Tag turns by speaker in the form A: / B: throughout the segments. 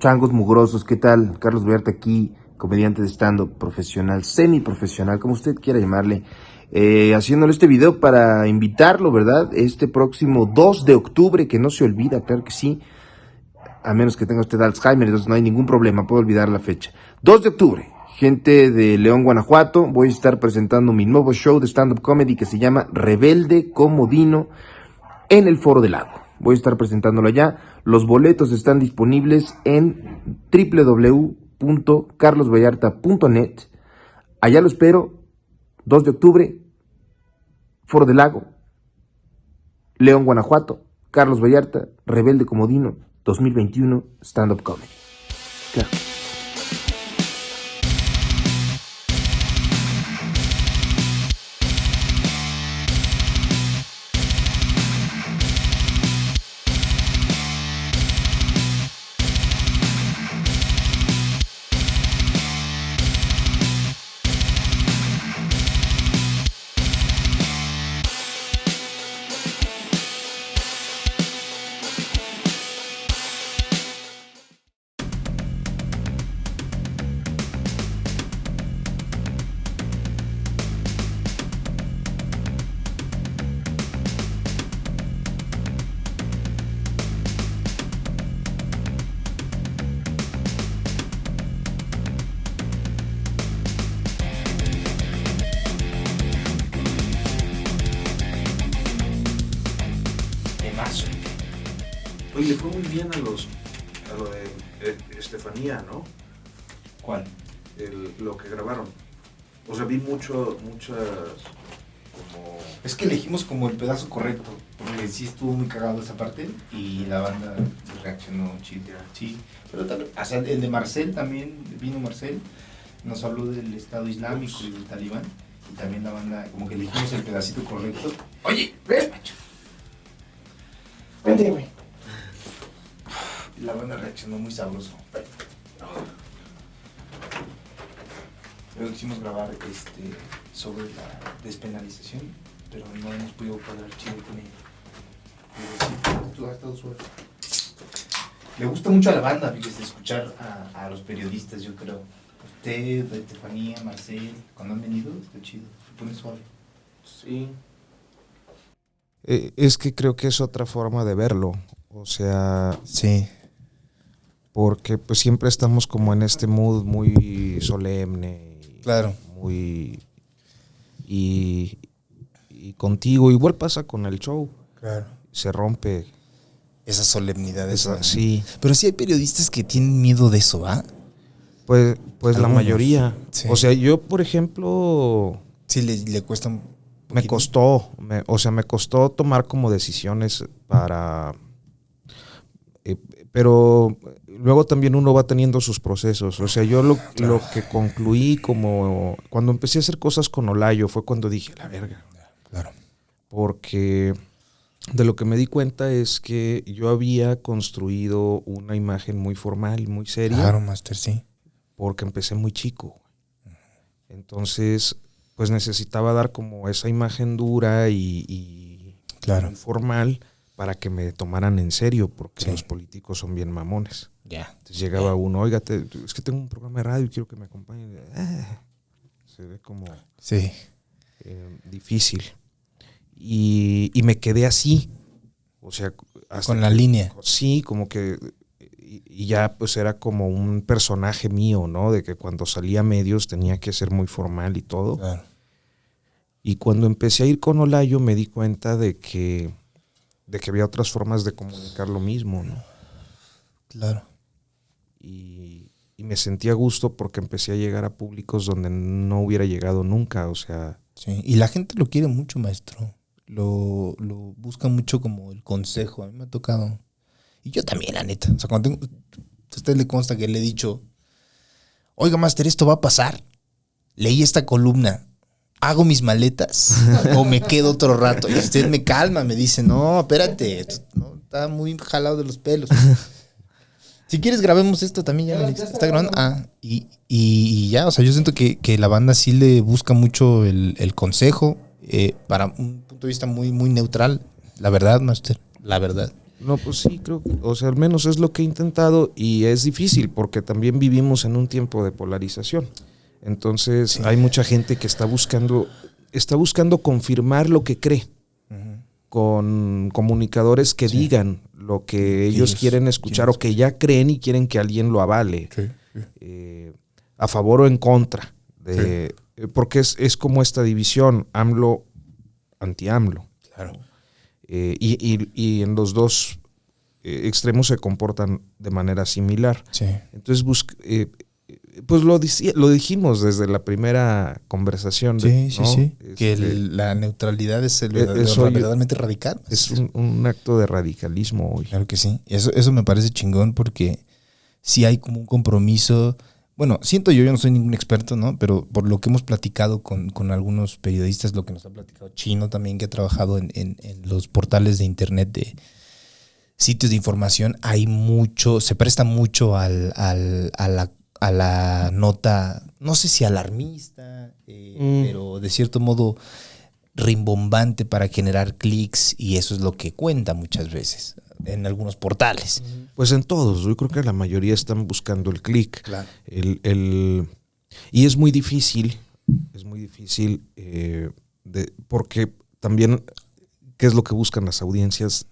A: Changos mugrosos, ¿qué tal? Carlos Vallarta aquí, comediante de stand-up profesional, semiprofesional, como usted quiera llamarle, haciéndole este video para invitarlo, ¿verdad? Este próximo 2 de octubre, que no se olvida, claro que sí, a menos que tenga usted Alzheimer, entonces no hay ningún problema, puedo olvidar la fecha. 2 de octubre, gente de León, Guanajuato, voy a estar presentando mi nuevo show de stand-up comedy que se llama Rebelde Comodino en el Foro del Lago. Voy a estar presentándolo allá. Los boletos están disponibles en www.carlosvallarta.net. Allá lo espero, 2 de octubre, Foro del Lago, León, Guanajuato, Carlos Vallarta, Rebelde Comodino, 2021, Stand-Up Comedy. Claro.
B: Oye, le fue muy bien a lo de Estefanía, ¿no?
C: ¿Cuál?
B: Lo que grabaron. O sea, vi muchas como...
C: Es que elegimos como el pedazo correcto, porque sí estuvo muy cagado esa parte y la banda reaccionó chido. Sí, pero también, o sea, el de Marcel también, vino Marcel, nos habló del Estado Islámico y del Talibán, y también la banda, como que elegimos el pedacito correcto. Oye, ven, macho. Vente, güey. Y la banda reaccionó muy sabroso. Luego quisimos grabar sobre la despenalización, pero no hemos podido cuadrar chido con ella. Pero sí, ha estado suave. Le gusta mucho a la banda, fíjese, escuchar a los periodistas, yo creo. Usted, Estefanía, Marcel, cuando han venido, está chido, se pone suave.
B: Sí.
D: Es que creo que es otra forma de verlo, o sea,
C: sí,
D: porque pues siempre estamos como en este mood muy solemne,
C: claro,
D: muy y contigo igual pasa con el show,
C: claro,
D: se rompe
C: esa solemnidad, esa,
D: sí,
C: pero sí hay periodistas que tienen miedo de eso, ¿va?
D: pues la
C: Algunos,
D: mayoría,
C: sí.
D: O sea, yo por ejemplo
C: sí le cuesta un
D: me costó, me costó tomar como decisiones para... pero luego también uno va teniendo sus procesos. O sea, yo lo que concluí como... Cuando empecé a hacer cosas con Olayo fue cuando dije, la verga.
C: Claro.
D: Porque de lo que me di cuenta es que yo había construido una imagen muy formal, muy seria.
C: Claro, Master, sí.
D: Porque empecé muy chico. Entonces... pues necesitaba dar como esa imagen dura y
C: claro,
D: muy formal para que me tomaran en serio, porque
C: sí.
D: los políticos son bien mamones.
C: Ya.
D: Entonces llegaba uno, oiga, es que tengo un programa de radio y quiero que me acompañen. Se ve como
C: sí.
D: Difícil. Y me quedé así. O sea, hasta
C: con la línea.
D: Sí, como que... Y ya pues era como un personaje mío, ¿no? De que cuando salía a medios tenía que ser muy formal y todo.
C: Claro.
D: Y cuando empecé a ir con Olayo me di cuenta de que había otras formas de comunicar lo mismo, ¿no?
C: Claro.
D: Y me sentí a gusto porque empecé a llegar a públicos donde no hubiera llegado nunca, o sea...
C: Sí, y la gente lo quiere mucho, maestro. Lo busca mucho como el consejo. A mí me ha tocado... Y yo también, la neta. O sea, cuando tengo... A usted le consta que le he dicho, oiga, Master, esto va a pasar. Leí esta columna. ¿Hago mis maletas o me quedo otro rato? Y usted me calma, me dice, no, espérate. No, está muy jalado de los pelos. Si quieres, grabemos esto también. Ya está grabando. Y ya, o sea, yo siento que la banda sí le busca mucho el consejo para un punto de vista muy, muy neutral. La verdad, Master, la verdad.
D: No, pues sí, creo que, o sea, al menos es lo que he intentado y es difícil porque también vivimos en un tiempo de polarización. Entonces hay mucha gente que está buscando confirmar lo que cree con comunicadores que digan lo que ellos quieren escuchar o que ya creen y quieren que alguien lo avale, a favor o en contra. Porque es como esta división, AMLO, anti-AMLO.
C: Claro.
D: Y en los dos extremos se comportan de manera similar.
C: Sí.
D: Entonces, pues lo dijimos desde la primera conversación.
C: Sí. Que
D: Este,
C: la neutralidad es
D: eso
C: verdaderamente radical.
D: es un acto de radicalismo hoy.
C: Claro que sí. Eso me parece chingón porque sí hay como un compromiso. Bueno, siento yo no soy ningún experto, ¿no? Pero por lo que hemos platicado con algunos periodistas, lo que nos ha platicado Chino también, que ha trabajado en los portales de internet de sitios de información, hay mucho, se presta mucho a la nota, no sé si alarmista, pero de cierto modo rimbombante para generar clics, y eso es lo que cuenta muchas veces en algunos portales.
D: Pues en todos, yo creo que la mayoría están buscando el clic.
C: Claro.
D: Y es muy difícil, porque también, ¿qué es lo que buscan las audiencias?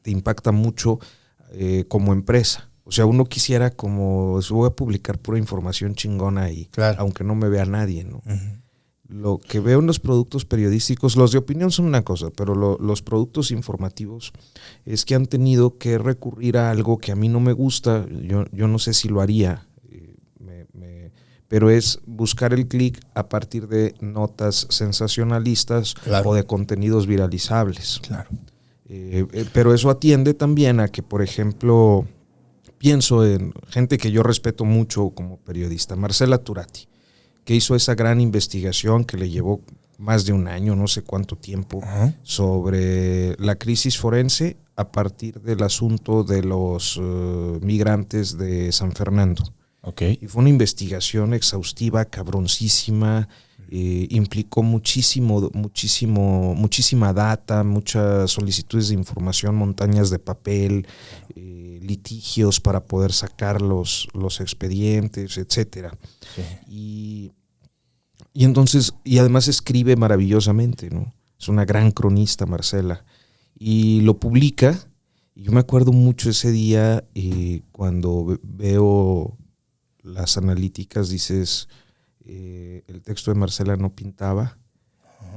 D: Te impacta mucho como empresa. O sea, uno quisiera como, voy a publicar pura información chingona ahí,
C: Claro.
D: aunque no me vea nadie, ¿no? Lo que veo en los productos periodísticos, los de opinión son una cosa, pero los productos informativos es que han tenido que recurrir a algo que a mí no me gusta, yo no sé si lo haría, pero es buscar el clic a partir de notas sensacionalistas,
C: claro,
D: o de contenidos viralizables.
C: Claro.
D: Pero eso atiende también a que, por ejemplo, pienso en gente que yo respeto mucho como periodista, Marcela Turati, que hizo esa gran investigación que le llevó más de un año, no sé cuánto tiempo, sobre la crisis forense a partir del asunto de los migrantes de San Fernando.
C: Okay.
D: Y fue una investigación exhaustiva, cabroncísima, implicó muchísima data, muchas solicitudes de información, montañas de papel, litigios para poder sacar los expedientes, etcétera. Sí. Y entonces, y además escribe maravillosamente, ¿no? Es una gran cronista, Marcela. Y lo publica, y yo me acuerdo mucho ese día, cuando veo las analíticas, dices, el texto de Marcela no pintaba,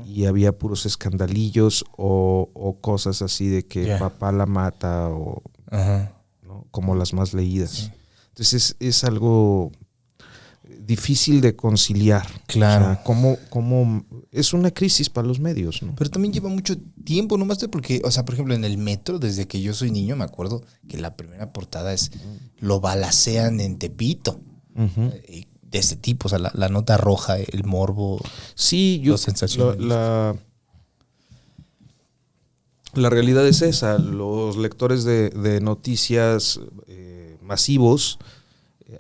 D: y había puros escandalillos o cosas así de que papá la mata, o ¿no? Como las más leídas. Sí. Entonces es algo difícil de conciliar.
C: Claro.
D: O sea, ¿cómo es una crisis para los medios, ¿no?
C: Pero también lleva mucho tiempo, nomás porque, o sea, por ejemplo, en el metro, desde que yo soy niño, me acuerdo que la primera portada es lo balacean en Tepito. De este tipo, o sea, la nota roja, el morbo.
D: Sí, la realidad es esa. Los lectores de noticias masivos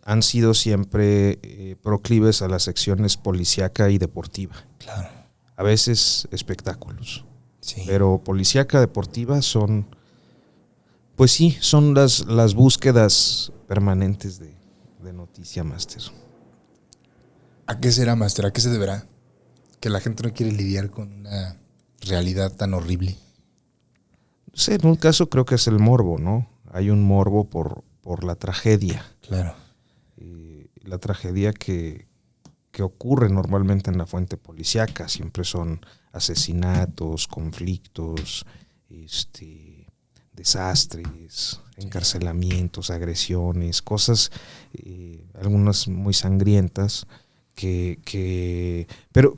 D: han sido siempre proclives a las secciones policíaca y deportiva.
C: Claro.
D: A veces espectáculos.
C: Sí.
D: Pero policíaca, deportiva son, pues sí, son las búsquedas permanentes de noticia, Master.
C: ¿A qué será, Master? ¿A qué se deberá? Que la gente no quiere lidiar con una realidad tan horrible.
D: No sé, en un caso creo que es el morbo, ¿no? Hay un morbo por la tragedia.
C: Claro.
D: La tragedia que ocurre normalmente en la fuente policíaca. Siempre son asesinatos, conflictos, desastres, encarcelamientos, agresiones, cosas, algunas muy sangrientas, pero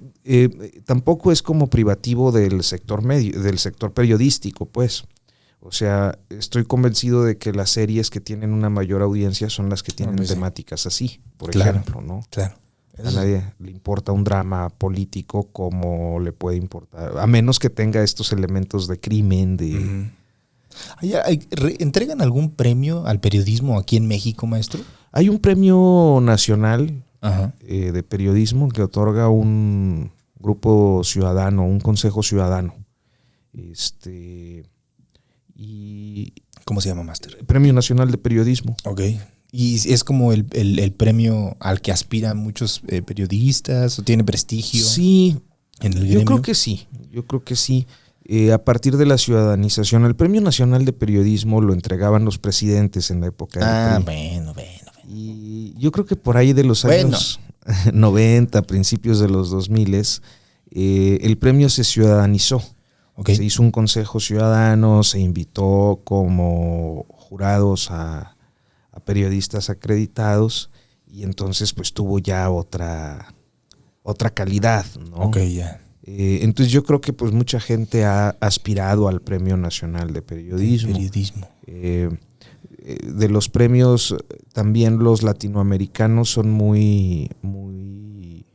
D: tampoco es como privativo del sector periodístico, pues. O sea, estoy convencido de que las series que tienen una mayor audiencia son las que tienen temáticas así, por ejemplo, ¿no?
C: Claro.
D: A nadie le importa un drama político como le puede importar, a menos que tenga estos elementos de crimen,
C: ¿Entregan algún premio al periodismo aquí en México, maestro?
D: Hay un premio nacional de periodismo que otorga un grupo ciudadano, un consejo ciudadano. Y
C: ¿Cómo se llama, Máster?
D: Premio Nacional de Periodismo.
C: Ok. ¿Y es como el premio al que aspiran muchos periodistas o tiene prestigio?
D: Sí,
C: en el
D: yo
C: gremio.
D: creo que sí. A partir de la ciudadanización, el Premio Nacional de Periodismo lo entregaban los presidentes en la época del PRI.
C: Bueno.
D: Y yo creo que por ahí de los
C: Bueno.
D: años 90, principios de los 2000, el premio se ciudadanizó.
C: Ok.
D: Se hizo un consejo ciudadano, se invitó como jurados a periodistas acreditados y entonces pues tuvo ya otra calidad, ¿no?
C: Ok, ya.
D: Entonces yo creo que pues mucha gente ha aspirado al Premio Nacional de Periodismo. De los premios también los latinoamericanos son muy, muy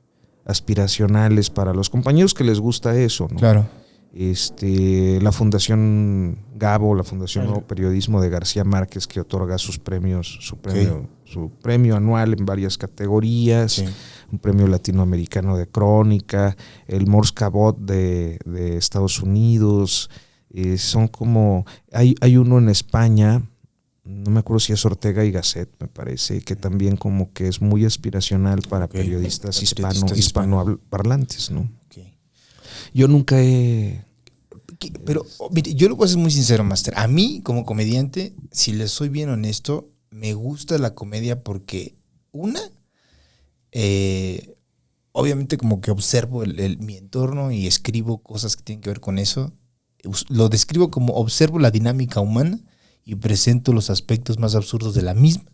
D: aspiracionales para los compañeros que les gusta eso, ¿no?
C: Claro.
D: La Fundación Gabo, la Fundación Nuevo Periodismo de García Márquez, que otorga sus premios, su premio anual en varias categorías,
C: Sí.
D: un premio latinoamericano de crónica, el Morse Cabot de Estados Unidos, son como, hay uno en España, no me acuerdo si es Ortega y Gasset, me parece, que también como que es muy aspiracional para periodistas hispanoparlantes, ¿no?
C: Okay.
D: Yo nunca he...
C: Pero, mire, yo lo voy a ser muy sincero, Máster. A mí, como comediante, si les soy bien honesto, me gusta la comedia porque, obviamente como que observo mi entorno y escribo cosas que tienen que ver con eso. Lo describo como observo la dinámica humana y presento los aspectos más absurdos de la misma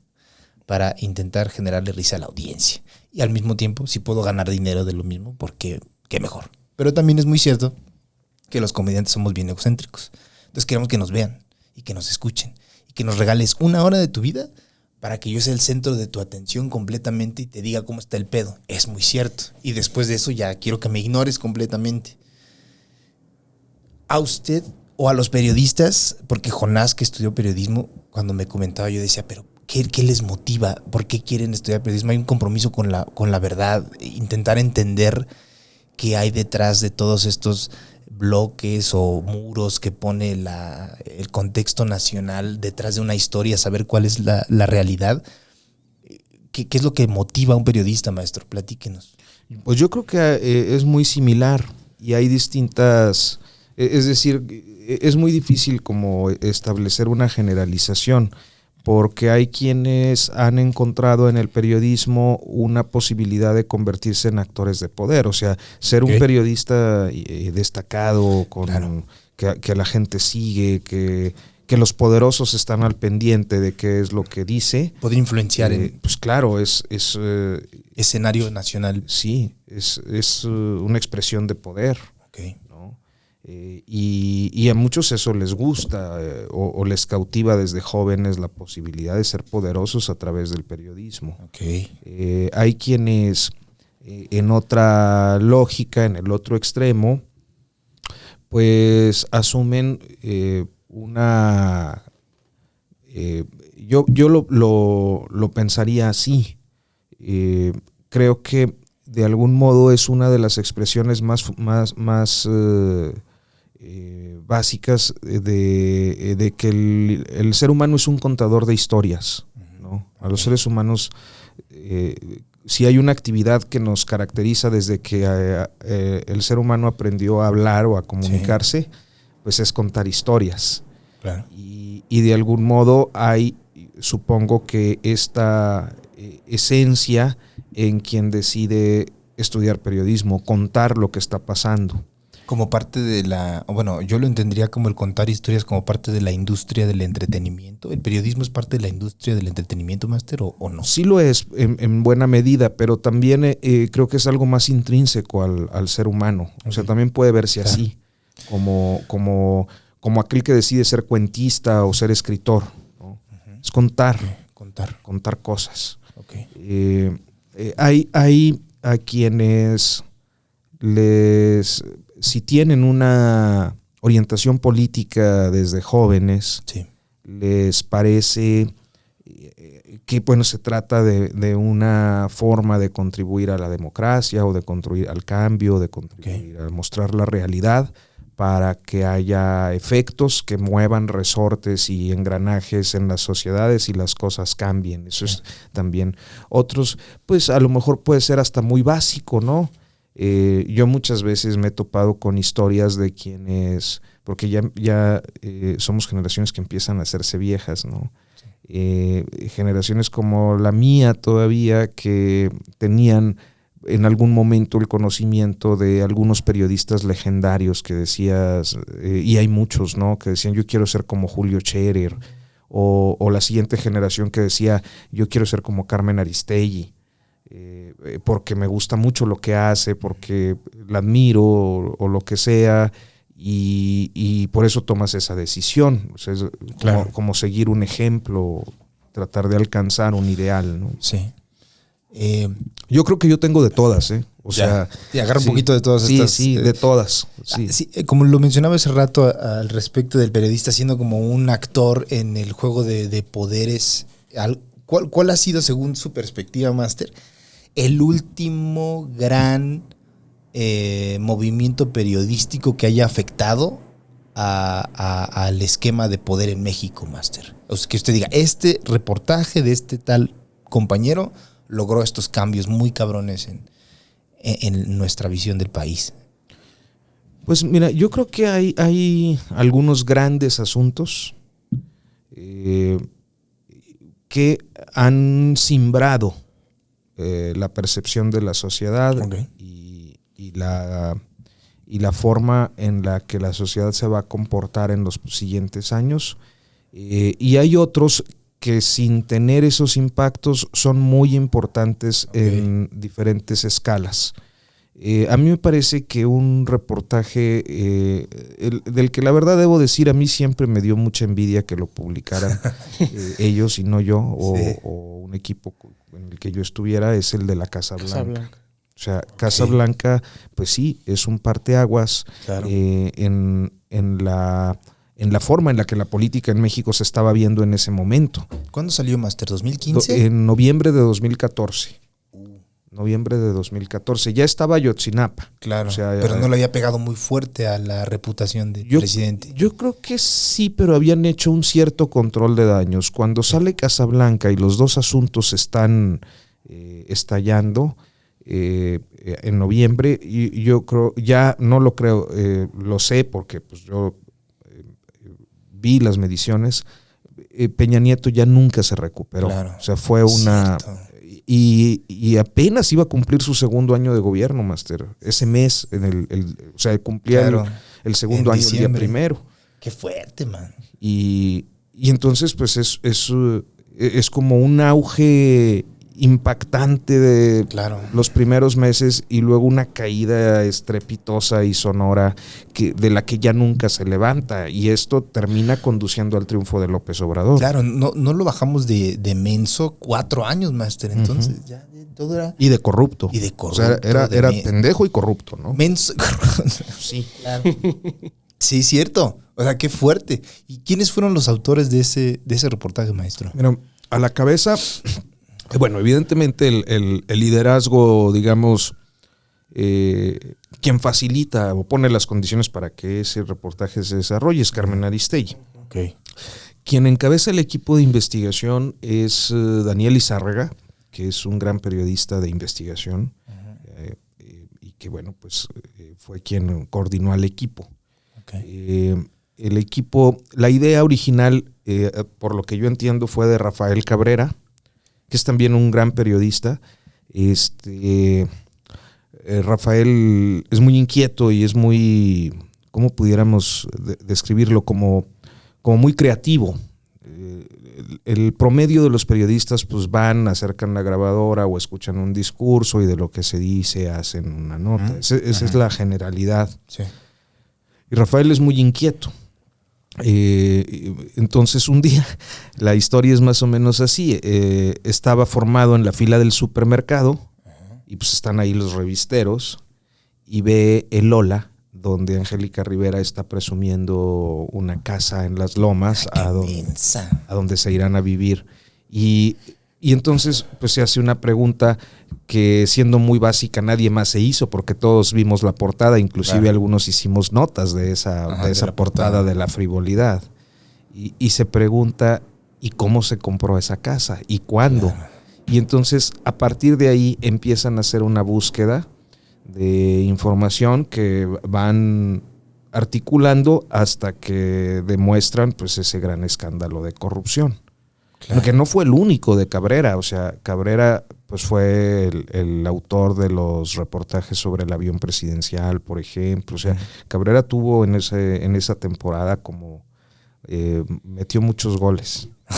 C: para intentar generarle risa a la audiencia. Y al mismo tiempo, si puedo ganar dinero de lo mismo, porque qué mejor. Pero también es muy cierto que los comediantes somos bien egocéntricos. Entonces queremos que nos vean y que nos escuchen y que nos regales 1 hora de tu vida para que yo sea el centro de tu atención completamente y te diga cómo está el pedo. Es muy cierto. Y después de eso ya quiero que me ignores completamente. A usted o a los periodistas, porque Jonás, que estudió periodismo, cuando me comentaba yo decía, pero ¿qué les motiva? ¿Por qué quieren estudiar periodismo? Hay un compromiso con la verdad, intentar entender qué hay detrás de todos estos bloques o muros que pone el contexto nacional detrás de una historia, saber cuál es la realidad. ¿Qué es lo que motiva a un periodista, maestro? Platíquenos.
D: Pues yo creo que es muy similar y hay distintas, es decir, es muy difícil como establecer una generalización porque hay quienes han encontrado en el periodismo una posibilidad de convertirse en actores de poder, o sea, ser un periodista destacado,
C: Claro.
D: que la gente sigue, que los poderosos están al pendiente de qué es lo que dice.
C: Poder influenciar en
D: Pues claro, es
C: escenario nacional.
D: sí, es una expresión de poder.
C: Okay.
D: ¿No? Y a muchos eso les gusta o les cautiva desde jóvenes la posibilidad de ser poderosos a través del periodismo.
C: Okay.
D: Hay quienes en otra lógica, en el otro extremo, pues asumen yo lo pensaría así. Creo que de algún modo es una de las expresiones más básicas de que el ser humano es un contador de historias, ¿no? A los seres humanos, si hay una actividad que nos caracteriza desde que el ser humano aprendió a hablar o a comunicarse, pues es contar historias.
C: Claro.
D: Y de algún modo hay, supongo que esta esencia en quien decide estudiar periodismo, contar lo que está pasando.
C: Como parte de yo lo entendería como el contar historias como parte de la industria del entretenimiento. ¿El periodismo es parte de la industria del entretenimiento, máster, o no?
D: Sí lo es en buena medida, pero también creo que es algo más intrínseco al ser humano. O sea, también puede verse así, como aquel que decide ser cuentista o ser escritor, ¿no? Es contar cosas.
C: Okay.
D: Hay a quienes si tienen una orientación política desde jóvenes, les parece que se trata de una forma de contribuir a la democracia o de contribuir al cambio, de contribuir a mostrar la realidad, para que haya efectos que muevan resortes y engranajes en las sociedades y las cosas cambien. Eso es también. Otros, pues a lo mejor puede ser hasta muy básico, ¿no? Yo muchas veces me he topado con historias de quienes, porque ya somos generaciones que empiezan a hacerse viejas, ¿no? Generaciones como la mía todavía, que tenían en algún momento el conocimiento de algunos periodistas legendarios que decías, y hay muchos, ¿no?, que decían yo quiero ser como Julio Scherer, o la siguiente generación que decía yo quiero ser como Carmen Aristegui, porque me gusta mucho lo que hace, porque la admiro o lo que sea, y por eso tomas esa decisión. O sea, es como seguir un ejemplo, tratar de alcanzar un ideal, ¿no?
C: Sí.
D: Yo creo que yo tengo de todas, o sea,
C: y agarra un poquito de todas estas.
D: Sí, de todas. Sí.
C: Sí, como lo mencionaba hace rato al respecto del periodista siendo como un actor en el juego de poderes, ¿cuál ha sido, según su perspectiva, Máster, el último gran movimiento periodístico que haya afectado al esquema de poder en México, Máster? O sea, que usted diga, este reportaje de este tal compañero logró estos cambios muy cabrones en nuestra visión del país.
D: Pues mira, yo creo que hay algunos grandes asuntos que han simbrado la percepción de la sociedad, y la forma en la que la sociedad se va a comportar en los siguientes años. Y hay otros que sin tener esos impactos son muy importantes en diferentes escalas. A mí me parece que un reportaje del que la verdad debo decir, a mí siempre me dio mucha envidia que lo publicaran ellos y no yo, o un equipo en el que yo estuviera, es el de la Casa Blanca. O sea, Casa Blanca, pues sí, es un parteaguas en la forma en la que la política en México se estaba viendo en ese momento.
C: ¿Cuándo salió, Máster? ¿2015?
D: En noviembre de 2014. Noviembre de 2014. Ya estaba Ayotzinapa.
C: Claro,
D: o sea,
C: pero no le había pegado muy fuerte a la reputación del presidente.
D: Yo creo que sí, pero habían hecho un cierto control de daños. Cuando sale Casablanca y los dos asuntos están estallando en noviembre, y yo creo, ya no lo creo, lo sé porque pues yo vi las mediciones, Peña Nieto ya nunca se recuperó.
C: Claro,
D: o sea, fue una... Y apenas iba a cumplir su segundo año de gobierno, Máster. Ese mes, o sea, cumplía el segundo año, diciembre. El día primero.
C: Qué fuerte, man.
D: Y entonces, pues es como un auge impactante de los primeros meses, y luego una caída estrepitosa y sonora de la que ya nunca se levanta, y esto termina conduciendo al triunfo de López Obrador.
C: Claro, no lo bajamos de menso 4 años, Máster, entonces ya todo era...
D: Y de corrupto.
C: O
D: sea, era pendejo y corrupto, ¿no?
C: Menso.
D: Sí.
C: Claro. Sí, cierto. O sea, qué fuerte. ¿Y quiénes fueron los autores de ese reportaje, maestro?
D: Mira, a la cabeza... Bueno, evidentemente el liderazgo, digamos, quien facilita o pone las condiciones para que ese reportaje se desarrolle es Carmen Aristegui. Quien encabeza el equipo de investigación es Daniel Izárraga, que es un gran periodista de investigación, y que, bueno, pues fue quien coordinó al equipo. El equipo, la idea original, por lo que yo entiendo, fue de Rafael Cabrera, que es también un gran periodista. Rafael es muy inquieto y es muy, ¿cómo pudiéramos describirlo? Como muy creativo. El promedio de los periodistas pues van, acercan la grabadora o escuchan un discurso y de lo que se dice hacen una nota. Esa es la generalidad.
C: Sí.
D: Y Rafael es muy inquieto. Entonces un día, la historia es más o menos así, estaba formado en la fila del supermercado y pues están ahí los revisteros y ve el Ola donde Angélica Rivera está presumiendo una casa en Las Lomas a donde se irán a vivir, y Y entonces pues se hace una pregunta que, siendo muy básica, nadie más se hizo, porque todos vimos la portada, inclusive algunos hicimos notas de esa portada de la frivolidad. Y se pregunta, ¿y cómo se compró esa casa? ¿Y cuándo? Claro. Y entonces a partir de ahí empiezan a hacer una búsqueda de información que van articulando hasta que demuestran pues ese gran escándalo de corrupción. Claro. Que no fue el único de Cabrera, o sea, Cabrera pues fue el autor de los reportajes sobre el avión presidencial, por ejemplo. O sea, Cabrera tuvo en esa temporada como metió muchos goles. ¿No?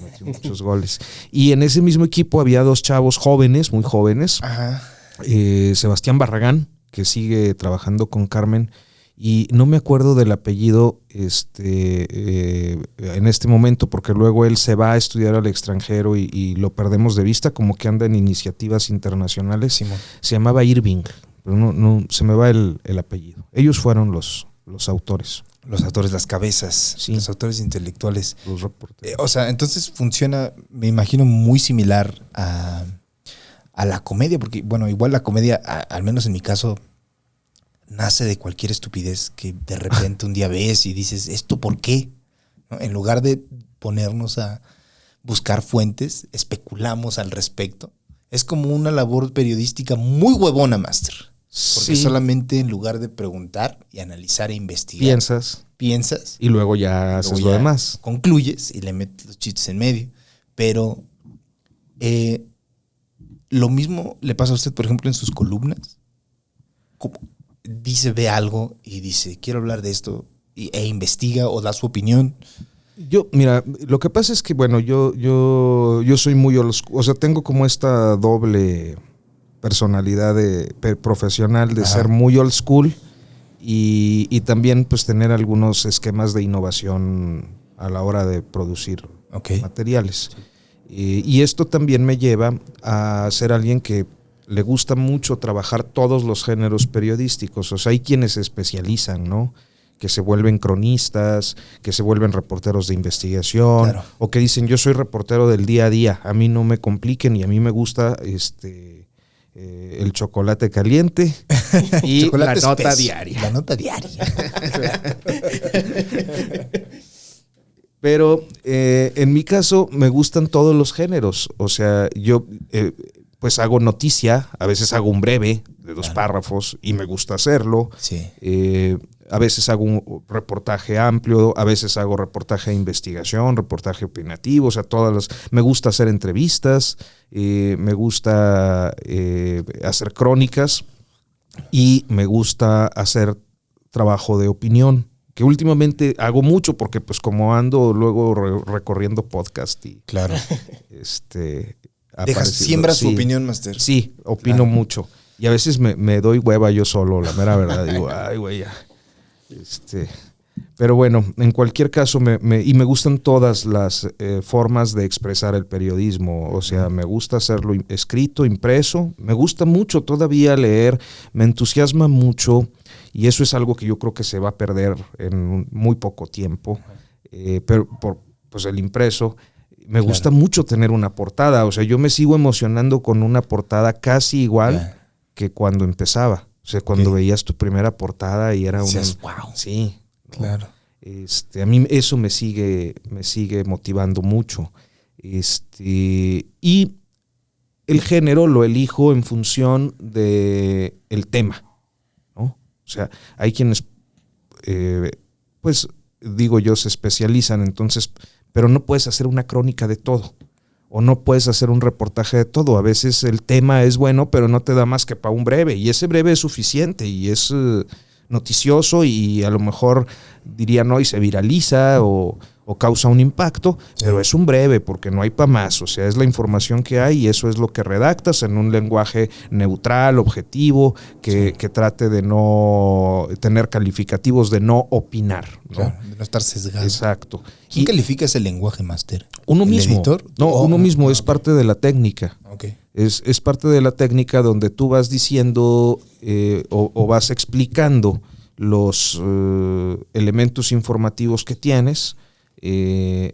D: Metió muchos goles. Y en ese mismo equipo había 2 chavos jóvenes, muy jóvenes. Ajá. Sebastián Barragán, que sigue trabajando con Carmen, y no me acuerdo del apellido en este momento, porque luego él se va a estudiar al extranjero y lo perdemos de vista, como que anda en iniciativas internacionales. Sí, se llamaba Irving, pero no se me va el apellido. Ellos fueron los autores.
C: Los autores, las cabezas, sí. Los autores intelectuales. Los reporteros. O sea, entonces funciona, me imagino, muy similar a la comedia, porque, bueno, igual la comedia, al menos en mi caso, nace de cualquier estupidez que de repente un día ves y dices, ¿esto por qué? ¿No? En lugar de ponernos a buscar fuentes, especulamos al respecto. Es como una labor periodística muy huevona, Master. Porque solamente en lugar de preguntar y analizar e investigar, piensas
D: y luego ya haces lo demás.
C: Concluyes y le metes los chistes en medio. Pero lo mismo le pasa a usted, por ejemplo, en sus columnas. Ve algo y dice, quiero hablar de esto, e investiga o da su opinión.
D: Mira, lo que pasa es que, bueno, yo soy muy old school, o sea, tengo como esta doble personalidad profesional de ser muy old school y también pues tener algunos esquemas de innovación a la hora de producir materiales. Y esto también me lleva a ser alguien que le gusta mucho trabajar todos los géneros periodísticos. O sea, hay quienes se especializan, ¿no? Que se vuelven cronistas, que se vuelven reporteros de investigación, claro. O que dicen, yo soy reportero del día a día, a mí no me compliquen y a mí me gusta el chocolate caliente y la nota diaria.
C: La nota diaria.
D: Pero en mi caso me gustan todos los géneros. O sea, yo pues hago noticia, a veces hago un breve de 2 párrafos y me gusta hacerlo. Sí. A veces hago un reportaje amplio, a veces hago reportaje de investigación, reportaje opinativo, o sea, me gusta hacer entrevistas, me gusta hacer crónicas y me gusta hacer trabajo de opinión, que últimamente hago mucho porque pues como ando luego recorriendo podcast y
C: claro. Siembra su opinión, Master.
D: Sí, opino mucho. Y a veces me doy hueva yo solo, la mera verdad. Digo, ay, güey, ya. Pero bueno, en cualquier caso, me gustan todas las formas de expresar el periodismo. O sea, me gusta hacerlo escrito, impreso. Me gusta mucho todavía leer. Me entusiasma mucho. Y eso es algo que yo creo que se va a perder en muy poco tiempo. Pero por pues el impreso. Me gusta mucho tener una portada. O sea, yo me sigo emocionando con una portada casi igual que cuando empezaba. O sea, cuando veías tu primera portada y era una...
C: wow.
D: Sí.
C: Claro.
D: A mí eso me sigue motivando mucho. Y el género lo elijo en función de el tema, ¿no? O sea, hay quienes, pues, digo yo, se especializan, entonces, pero no puedes hacer una crónica de todo. O no puedes hacer un reportaje de todo. A veces el tema es bueno, pero no te da más que para un breve. Y ese breve es suficiente y es noticioso y a lo mejor dirían hoy se viraliza o causa un impacto, pero es un breve porque no hay para más. O sea, es la información que hay y eso es lo que redactas en un lenguaje neutral, objetivo, que trate de no tener calificativos, de no opinar, ¿no?
C: Claro, de no estar sesgado.
D: Exacto.
C: ¿Quién califica ese lenguaje, Master?
D: Uno
C: ¿El
D: mismo.
C: editor?
D: No, uno mismo, es parte de la técnica.
C: Okay.
D: Es parte de la técnica donde tú vas diciendo o vas explicando los elementos informativos que tienes,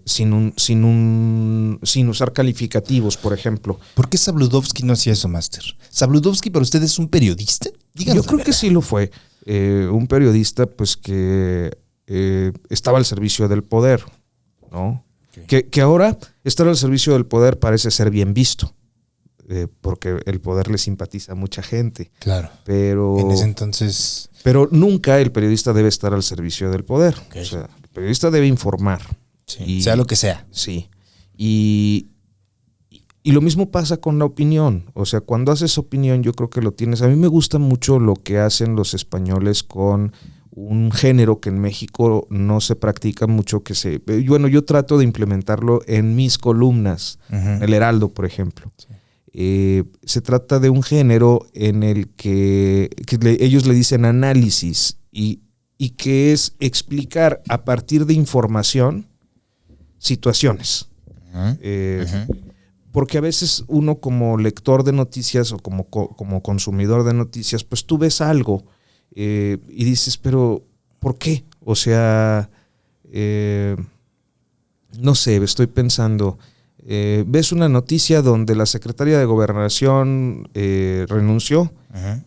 D: sin usar calificativos, por ejemplo.
C: ¿Por qué Zabludovsky no hacía eso, Máster? ¿Zabludovsky para usted es un periodista? Díganos
D: Yo creo
C: la
D: que
C: verdad.
D: sí lo fue. Un periodista pues que estaba al servicio del poder, ¿no? Que ahora estar al servicio del poder parece ser bien visto, porque el poder le simpatiza a mucha gente.
C: Claro.
D: Pero,
C: En ese entonces...
D: pero nunca el periodista debe estar al servicio del poder.
C: Ok.
D: O sea, el periodista debe informar.
C: Sí, sea lo que sea.
D: Sí. Y lo mismo pasa con la opinión. O sea, cuando haces opinión, yo creo que lo tienes. A mí me gusta mucho lo que hacen los españoles con un género que en México no se practica mucho. Bueno, yo trato de implementarlo en mis columnas,
C: Ujú.
D: El Heraldo, por ejemplo. Se trata de un género en el que ellos le dicen análisis y que es explicar a partir de información situaciones. Porque a veces uno como lector de noticias o como consumidor de noticias, pues tú ves algo y dices, pero ¿por qué? O sea, no sé, estoy pensando, ves una noticia donde la secretaria de Gobernación renunció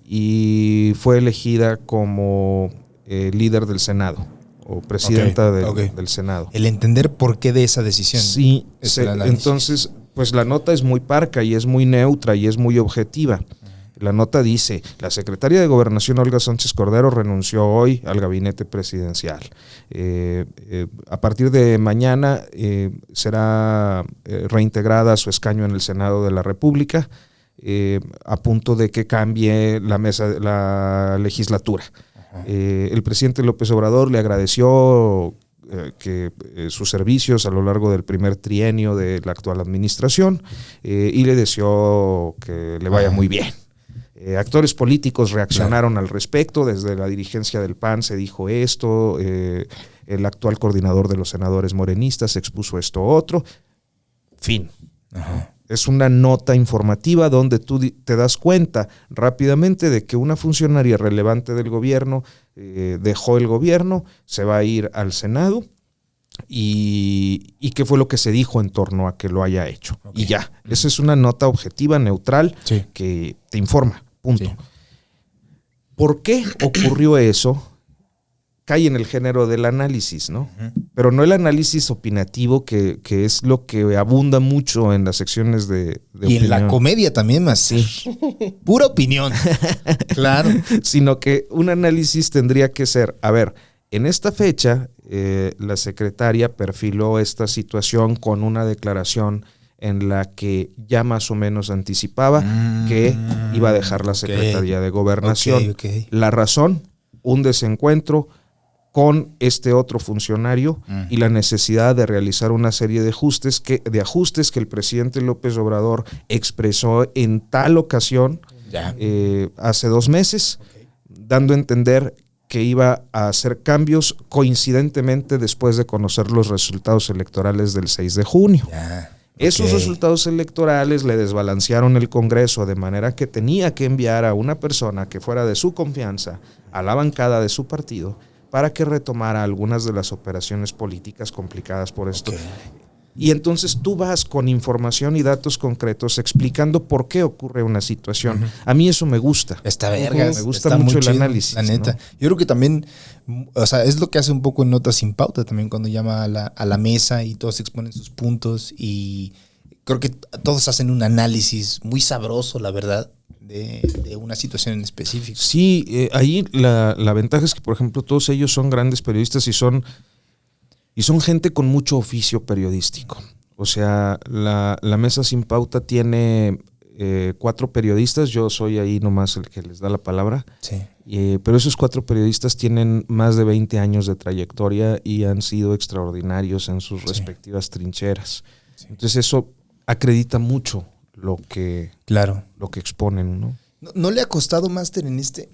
D: y fue elegida como líder del Senado o presidenta del Senado.
C: El entender por qué de esa decisión.
D: Sí,
C: Es el análisis.
D: entonces, pues la nota es muy parca y es muy neutra y es muy objetiva. La nota dice, la secretaria de Gobernación Olga Sánchez Cordero renunció hoy al gabinete presidencial. A partir de mañana será reintegrada a su escaño en el Senado de la República, a punto de que cambie la legislatura. El presidente López Obrador le agradeció sus servicios a lo largo del primer trienio de la actual administración y le deseó que le vaya muy bien. Actores políticos reaccionaron al respecto, desde la dirigencia del PAN se dijo esto, el actual coordinador de los senadores morenistas expuso esto otro, fin.
C: Ajá.
D: Es una nota informativa donde tú te das cuenta rápidamente de que una funcionaria relevante del gobierno dejó el gobierno, se va a ir al Senado y qué fue lo que se dijo en torno a que lo haya hecho. Okay. Y ya, esa es una nota objetiva, neutral, sí, que te informa, punto. Sí. ¿Por qué ocurrió eso? Cae en el género del análisis, ¿no? Pero no el análisis opinativo que es lo que abunda mucho en las secciones de
C: y opinión. En la comedia también, más. Sí. Pura opinión. Claro.
D: Sino que un análisis tendría que ser, a ver, en esta fecha la secretaria perfiló esta situación con una declaración en la que ya más o menos anticipaba que iba a dejar la Secretaría de Gobernación.
C: Okay.
D: La razón, un desencuentro con este otro funcionario y la necesidad de realizar una serie de ajustes que el presidente López Obrador expresó en tal ocasión hace 2 meses, dando a entender que iba a hacer cambios coincidentemente después de conocer los resultados electorales del 6 de junio. Esos resultados electorales le desbalancearon el Congreso de manera que tenía que enviar a una persona que fuera de su confianza a la bancada de su partido para que retomara algunas de las operaciones políticas complicadas por esto. Y entonces tú vas con información y datos concretos explicando por qué ocurre una situación. A mí eso me gusta.
C: Está verga.
D: Me gusta mucho el análisis.
C: La neta. ¿No? Yo creo que también, o sea, es lo que hace un poco en Notas Sin Pauta también cuando llama a la mesa y todos exponen sus puntos y creo que todos hacen un análisis muy sabroso, la verdad, de una situación en específico.
D: Sí, ahí la ventaja es que, por ejemplo, todos ellos son grandes periodistas y son gente con mucho oficio periodístico. O sea, la Mesa Sin Pauta tiene 4 periodistas, yo soy ahí nomás el que les da la palabra.
C: Sí.
D: Pero esos 4 periodistas tienen más de 20 años de trayectoria y han sido extraordinarios en sus respectivas trincheras. Sí. Entonces eso acredita mucho lo que exponen, ¿no?
C: ¿No le ha costado, Máster, no sé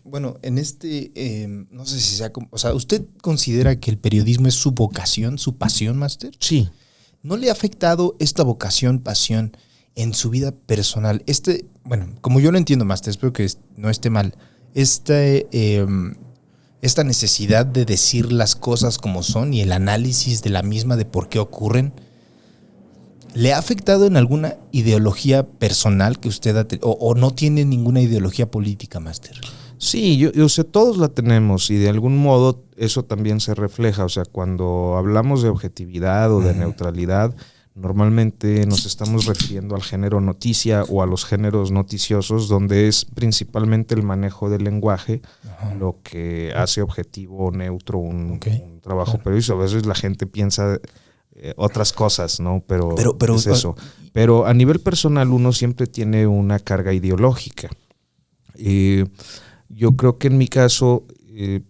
C: si sea, o sea, ¿usted considera que el periodismo es su vocación, su pasión, Máster?
D: Sí.
C: ¿No le ha afectado esta vocación, pasión en su vida personal? Bueno, como yo lo entiendo, Máster, espero que no esté mal, esta necesidad de decir las cosas como son y el análisis de la misma de por qué ocurren, ¿le ha afectado en alguna ideología personal que usted o no tiene ninguna ideología política, Máster?
D: Sí, yo sé, todos la tenemos y de algún modo eso también se refleja. O sea, cuando hablamos de objetividad o de neutralidad, normalmente nos estamos refiriendo al género noticia o a los géneros noticiosos, donde es principalmente el manejo del lenguaje lo que hace objetivo o neutro un trabajo periodístico. A veces la gente piensa otras cosas, ¿no? Pero es eso. Pero a nivel personal uno siempre tiene una carga ideológica. Yo creo que en mi caso, y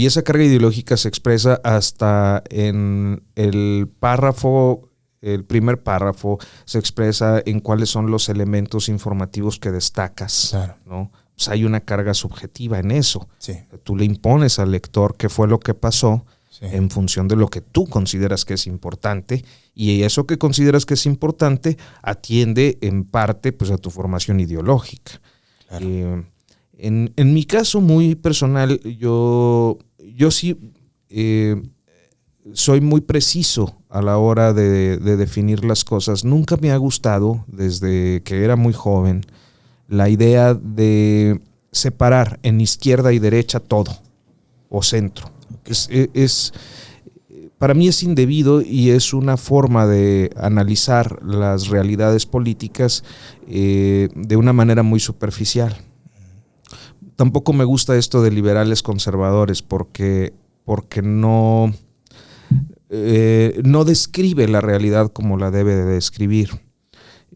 D: esa carga ideológica se expresa hasta en el primer párrafo, se expresa en cuáles son los elementos informativos que destacas,
C: claro,
D: ¿no? Pues hay una carga subjetiva en eso.
C: Sí.
D: Tú le impones al lector qué fue lo que pasó,
C: Sí.
D: en función de lo que tú consideras que es importante, y eso que consideras que es importante atiende en parte pues a tu formación ideológica.
C: Claro.
D: En mi caso muy personal, yo sí soy muy preciso a la hora de definir las cosas. Nunca me ha gustado, desde que era muy joven, la idea de separar en izquierda y derecha todo, o centro. Para mí es indebido y es una forma de analizar las realidades políticas de una manera muy superficial. Tampoco me gusta esto de liberales conservadores porque no describe la realidad como la debe de describir,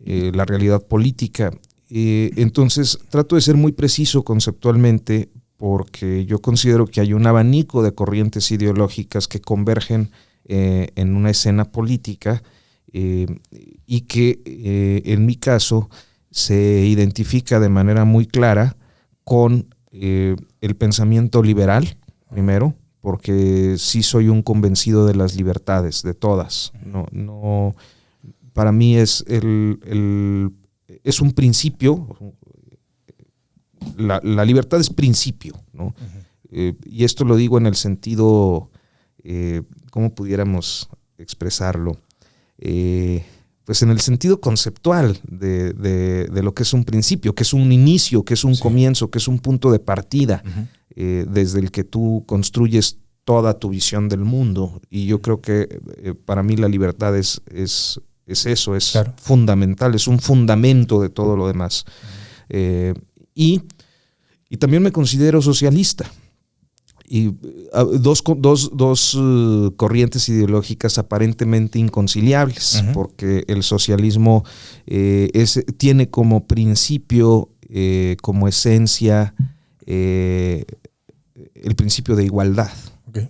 D: la realidad política. Entonces trato de ser muy preciso conceptualmente, porque yo considero que hay un abanico de corrientes ideológicas que convergen en una escena política y que en mi caso se identifica de manera muy clara con el pensamiento liberal, primero, porque sí soy un convencido de las libertades, de todas. No, para mí es un principio. La libertad es principio, ¿no? Y esto lo digo en el sentido, ¿cómo pudiéramos expresarlo? Pues en el sentido conceptual de lo que es un principio, que es un inicio, que es un comienzo, que es un punto de partida, desde el que tú construyes toda tu visión del mundo. Y yo creo que para mí la libertad es eso, es claro, fundamental, es un fundamento de todo lo demás. Y también me considero socialista. Y dos corrientes ideológicas aparentemente inconciliables, porque el socialismo tiene como principio, como esencia, el principio de igualdad. Okay.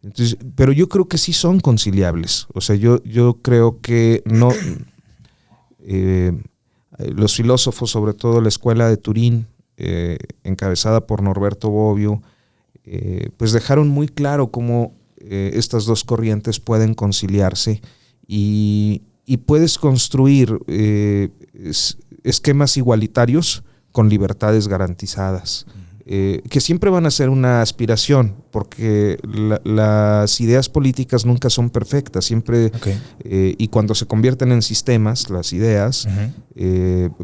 D: Entonces, pero yo creo que sí son conciliables. O sea, yo creo que no. Los filósofos, sobre todo la escuela de Turín, encabezada por Norberto Bobbio, pues dejaron muy claro cómo estas dos corrientes pueden conciliarse y puedes construir esquemas igualitarios con libertades garantizadas, que siempre van a ser una aspiración, porque las ideas políticas nunca son perfectas, siempre, y cuando se convierten en sistemas, las ideas,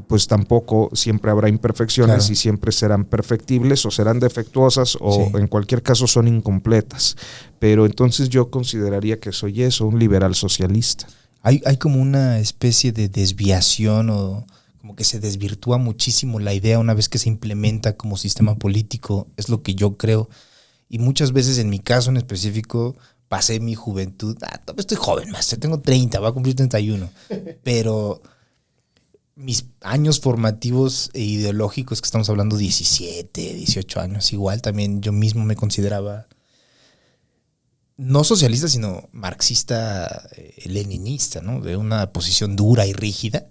D: pues tampoco siempre habrá imperfecciones, claro, y siempre serán perfectibles o serán defectuosas o en cualquier caso son incompletas. Pero entonces yo consideraría que soy eso, un liberal socialista.
C: Hay como una especie de desviación o como que se desvirtúa muchísimo la idea una vez que se implementa como sistema político, es lo que yo creo. Y muchas veces en mi caso en específico pasé mi juventud, todavía estoy joven, más, tengo 30, voy a cumplir 31, pero mis años formativos e ideológicos, que estamos hablando 17, 18 años, igual también yo mismo me consideraba no socialista, sino marxista, leninista, ¿no? De una posición dura y rígida.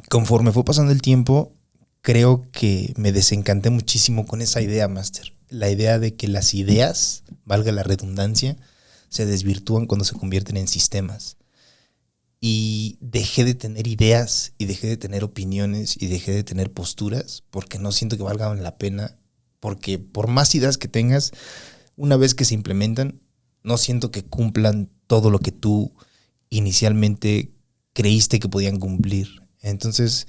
C: Conforme fue pasando el tiempo, creo que me desencanté muchísimo con esa idea, Máster. La idea de que las ideas, valga la redundancia, se desvirtúan cuando se convierten en sistemas. Y dejé de tener ideas, y dejé de tener opiniones, y dejé de tener posturas, porque no siento que valgan la pena porque por más ideas que tengas, una vez que se implementan, no siento que cumplan todo lo que tú inicialmente creíste que podían cumplir. Entonces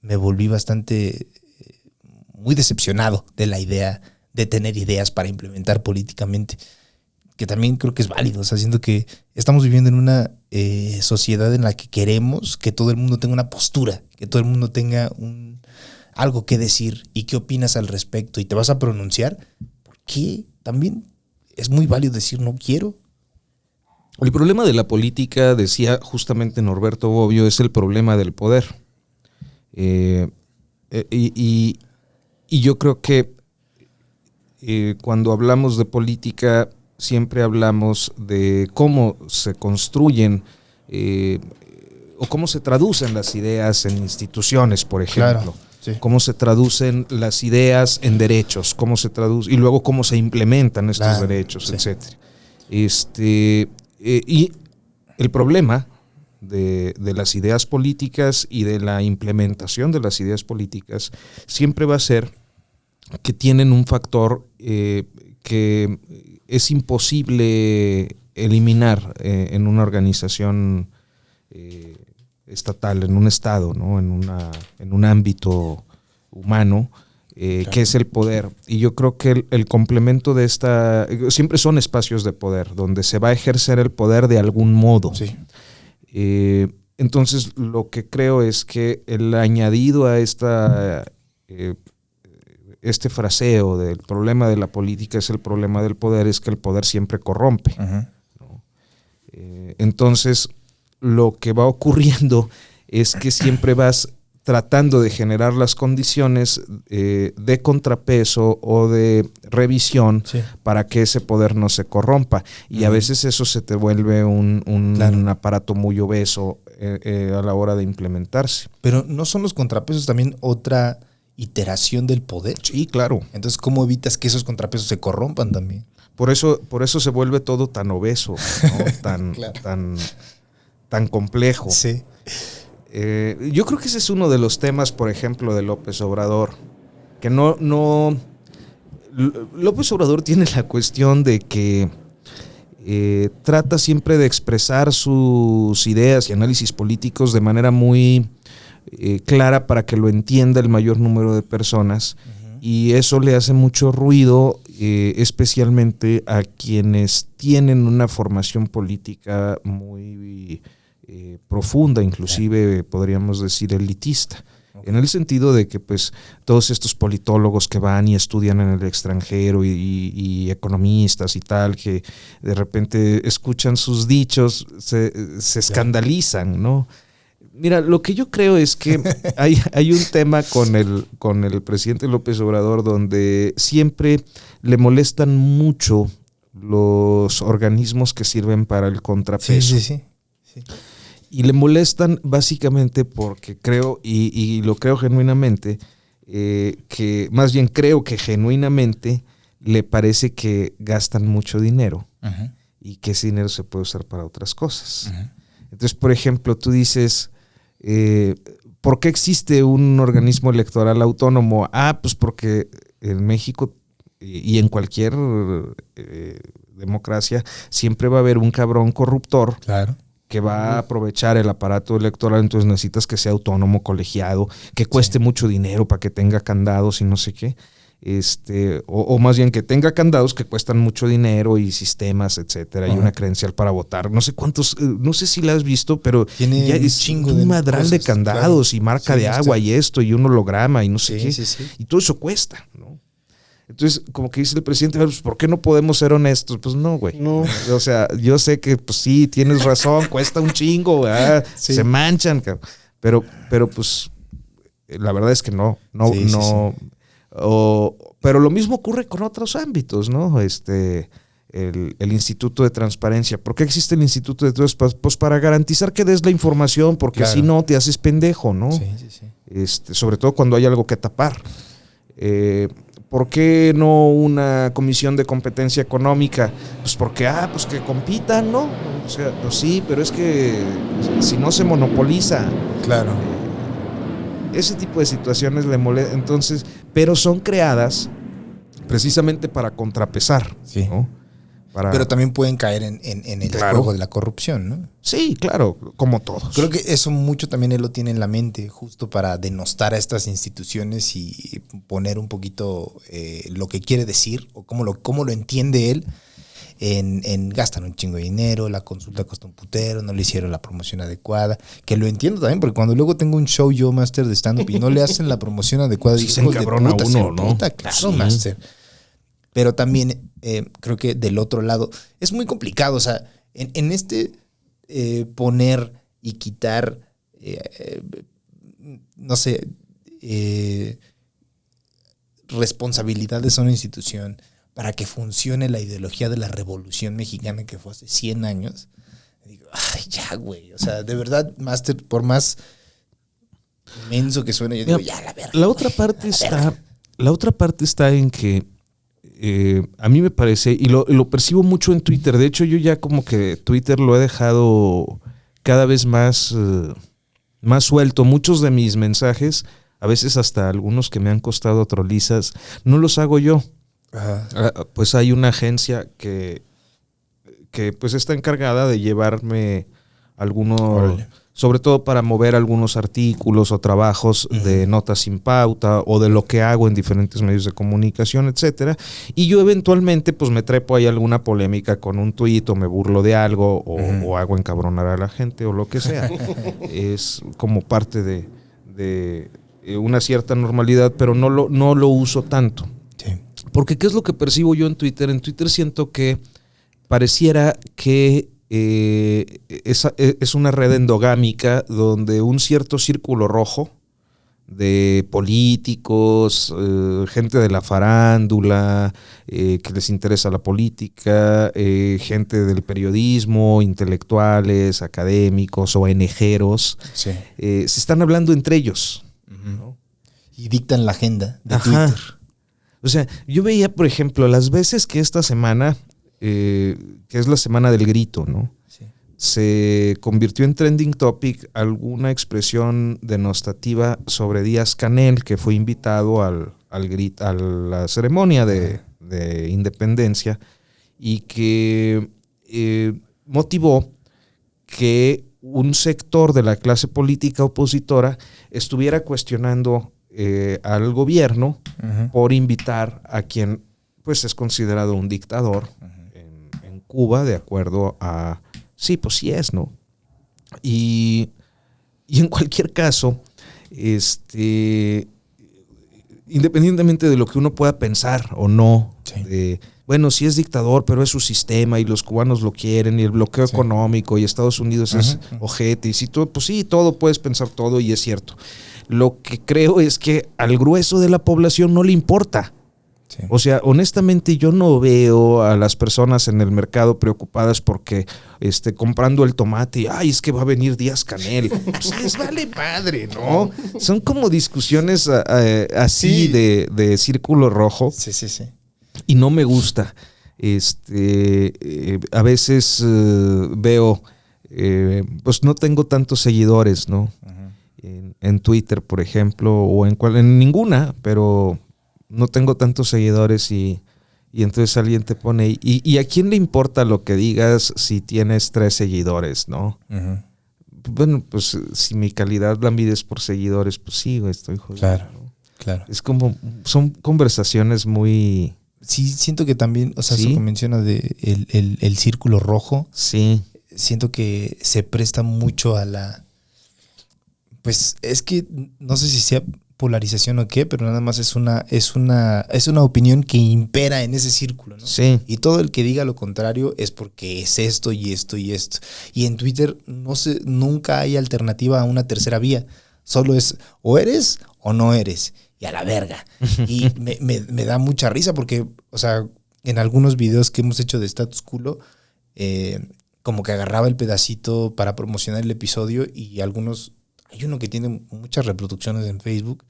C: me volví bastante muy decepcionado de la idea de tener ideas para implementar políticamente, que también creo que es válido. O sea, siento que estamos viviendo en una sociedad en la que queremos que todo el mundo tenga una postura, que todo el mundo tenga algo que decir y qué opinas al respecto y te vas a pronunciar, porque también es muy válido decir no quiero.
D: El problema de la política, decía justamente Norberto Bobbio, es el problema del poder. Y yo creo que cuando hablamos de política siempre hablamos de cómo se construyen o cómo se traducen las ideas en instituciones, por ejemplo.
C: Claro, sí.
D: Cómo se traducen las ideas en derechos, cómo se traduce y luego cómo se implementan estos
C: Claro,
D: derechos,
C: sí.
D: etcétera. Y el problema de las ideas políticas y de la implementación de las ideas políticas siempre va a ser que tienen un factor que es imposible eliminar en una organización estatal, en un estado, ¿no? en un ámbito humano,
C: Claro.
D: que es el poder. Y yo creo que el complemento de esta, siempre son espacios de poder, donde se va a ejercer el poder de algún modo.
C: Sí.
D: Entonces, lo que creo es que el añadido a este fraseo del problema de la política es el problema del poder, es que el poder siempre corrompe.
C: Uh-huh.
D: Entonces, lo que va ocurriendo es que siempre vas tratando de generar las condiciones de contrapeso o de revisión,
C: Sí.
D: para que ese poder no se corrompa. Y a veces eso se te vuelve un
C: Claro.
D: aparato muy obeso a la hora de implementarse.
C: Pero ¿no son los contrapesos también otra iteración del poder?
D: Sí, claro.
C: Entonces, ¿cómo evitas que esos contrapesos se corrompan también?
D: Por eso se vuelve todo tan obeso, ¿no?
C: Claro.
D: tan complejo.
C: Sí.
D: Yo creo que ese es uno de los temas, por ejemplo, de López Obrador, que López Obrador tiene la cuestión de que trata siempre de expresar sus ideas y análisis políticos de manera muy clara para que lo entienda el mayor número de personas. Uh-huh. Y eso le hace mucho ruido, especialmente a quienes tienen una formación política muy profunda, inclusive podríamos decir elitista, en el sentido de que pues todos estos politólogos que van y estudian en el extranjero y economistas y tal, que de repente escuchan sus dichos, se escandalizan, ¿no? Mira, lo que yo creo es que hay un tema con el presidente López Obrador donde siempre le molestan mucho los organismos que sirven para el contrapeso.
C: Sí.
D: Y le molestan básicamente porque creo, y lo creo genuinamente, que más bien creo que genuinamente le parece que gastan mucho dinero. Uh-huh. Y que ese dinero se puede usar para otras cosas. Uh-huh. Entonces, por ejemplo, tú dices, ¿por qué existe un organismo electoral autónomo? Pues porque en México y en cualquier democracia siempre va a haber un cabrón corruptor.
C: Claro.
D: Que va a aprovechar el aparato electoral, entonces necesitas que sea autónomo, colegiado, que cueste mucho dinero para que tenga candados y no sé qué. O más bien que tenga candados que cuestan mucho dinero y sistemas, etcétera, y una credencial para votar. No sé cuántos, no sé si la has visto, pero
C: tiene
D: ya es
C: chingo
D: un
C: de
D: madral
C: cosas,
D: de candados, claro. Y marca de agua y esto, y un holograma y no sé qué.
C: Sí.
D: Y todo eso cuesta, ¿no? Entonces, como que dice el presidente, pues, ¿por qué no podemos ser honestos? Pues no, güey. No. O sea, yo sé que, pues sí, tienes razón, cuesta un chingo, sí. Se manchan, cabrón. Pero pues, la verdad es que no. Pero lo mismo ocurre con otros ámbitos, ¿no? El Instituto de Transparencia. ¿Por qué existe el Instituto de Transparencia? Pues para garantizar que des la información, porque si no te haces pendejo, ¿no? Sí. Sobre todo cuando hay algo que tapar. ¿Por qué no una comisión de competencia económica? Pues porque, pues que compitan, ¿no? O sea, pues sí, pero es que si no se monopoliza.
C: Claro.
D: Ese tipo de situaciones le molestan, entonces, pero son creadas precisamente para contrapesar,
C: Sí.
D: ¿no?
C: Pero también pueden caer en el
D: Claro.
C: juego de la corrupción, ¿no?
D: Sí, claro, como todos.
C: Creo que eso mucho también él lo tiene en la mente, justo para denostar a estas instituciones y poner un poquito lo que quiere decir o cómo lo entiende él. En gastan un chingo de dinero, la consulta costó un putero, no le hicieron la promoción adecuada, que lo entiendo también, porque cuando luego tengo un show yo, Master, de stand-up y no le hacen la promoción adecuada,
D: Sí,
C: hijos
D: se
C: de
D: encabrona
C: puta,
D: uno,
C: se
D: ¿no?
C: emputa, claro,
D: Sí.
C: Master. Pero también creo que del otro lado es muy complicado, o sea, en este poner y quitar, no sé, responsabilidades a una institución para que funcione la ideología de la Revolución Mexicana que fue hace 100 años. Digo, ay, ya, güey. O sea, de verdad, Master, por más inmenso que suene, yo digo,
D: Mira,
C: ya, la verga.
D: La otra parte está en que a mí me parece, y lo percibo mucho en Twitter. De hecho, yo ya como que Twitter lo he dejado cada vez más suelto. Muchos de mis mensajes, a veces hasta algunos que me han costado trolizas, no los hago yo.
C: Ajá.
D: Pues hay una agencia que pues está encargada de llevarme algunos,
C: Órale.
D: sobre todo para mover algunos artículos o trabajos de notas sin pauta o de lo que hago en diferentes medios de comunicación, etcétera. Y yo eventualmente pues me trepo ahí alguna polémica con un tuit o me burlo de algo o hago encabronar a la gente o lo que sea. Es como parte de una cierta normalidad, pero no lo uso tanto.
C: Sí.
D: Porque ¿qué es lo que percibo yo en Twitter? En Twitter siento que pareciera que es una red endogámica donde un cierto círculo rojo de políticos, gente de la farándula, que les interesa la política, gente del periodismo, intelectuales, académicos, ONGeros,
C: Sí.
D: se están hablando entre ellos.
C: ¿No? Y dictan la agenda de
D: Ajá.
C: Twitter.
D: O sea, yo veía, por ejemplo, las veces que esta semana, que es la semana del grito, ¿no?
C: Sí.
D: Se convirtió en trending topic alguna expresión denostativa sobre Díaz-Canel, que fue invitado a la ceremonia de independencia y que motivó que un sector de la clase política opositora estuviera cuestionando al gobierno por invitar a quien pues es considerado un dictador en Cuba, de acuerdo a... Sí, pues sí es, ¿no? Y en cualquier caso, independientemente de lo que uno pueda pensar o no,
C: Sí.
D: bueno, sí es dictador, pero es su sistema y los cubanos lo quieren y el bloqueo económico y Estados Unidos es ojete y si todo, pues sí, todo puedes pensar todo y es cierto. Lo que creo es que al grueso de la población no le importa.
C: Sí.
D: O sea, honestamente yo no veo a las personas en el mercado preocupadas porque comprando el tomate y ay, es que va a venir Díaz-Canel. Pues les vale madre, ¿no? Son como discusiones así
C: Sí.
D: de círculo rojo
C: Sí, sí, sí.
D: y no me gusta. A veces veo, pues no tengo tantos seguidores, ¿no? En Twitter, por ejemplo, o en ninguna, pero no tengo tantos seguidores y entonces alguien te pone, ¿y a quién le importa lo que digas si tienes 3 seguidores, no? Bueno, pues si mi calidad la mides por seguidores, pues sí, estoy jodido.
C: Claro,
D: ¿no?
C: claro.
D: Es como, son conversaciones muy...
C: Sí, siento que también, o sea,
D: Sí.
C: eso que menciona de el círculo rojo,
D: Sí,
C: siento que se presta mucho a la... Pues es que no sé si sea polarización o qué, pero nada más es una opinión que impera en ese círculo, ¿no?
D: sí.
C: Y todo el que diga lo contrario es porque es esto y esto y esto. Y en Twitter nunca hay alternativa a una tercera vía. Solo es o eres o no eres. Y a la verga. Y me da mucha risa porque, o sea, en algunos videos que hemos hecho de Status Culo, como que agarraba el pedacito para promocionar el episodio y algunos... Hay uno que tiene muchas reproducciones en Facebook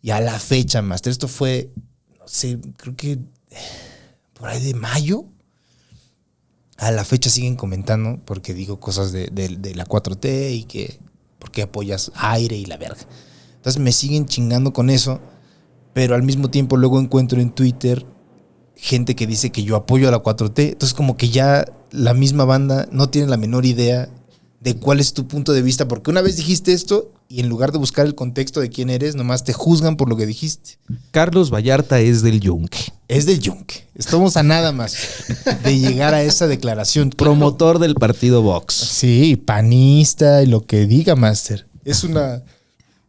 C: y a la fecha, Master, esto fue, no sé, creo que por ahí de mayo, a la fecha siguen comentando porque digo cosas de la 4T y que por qué apoyas aire y la verga. Entonces me siguen chingando con eso, pero al mismo tiempo luego encuentro en Twitter gente que dice que yo apoyo a la 4T. Entonces como que ya la misma banda no tiene la menor idea de cuál es tu punto de vista, porque una vez dijiste esto y en lugar de buscar el contexto de quién eres, nomás te juzgan por lo que dijiste.
D: Carlos Vallarta es del Yunque.
C: Es del Yunque. Estamos a nada más de llegar a esa declaración.
D: Promotor del partido Vox.
C: Sí, panista y lo que diga, Master. Es una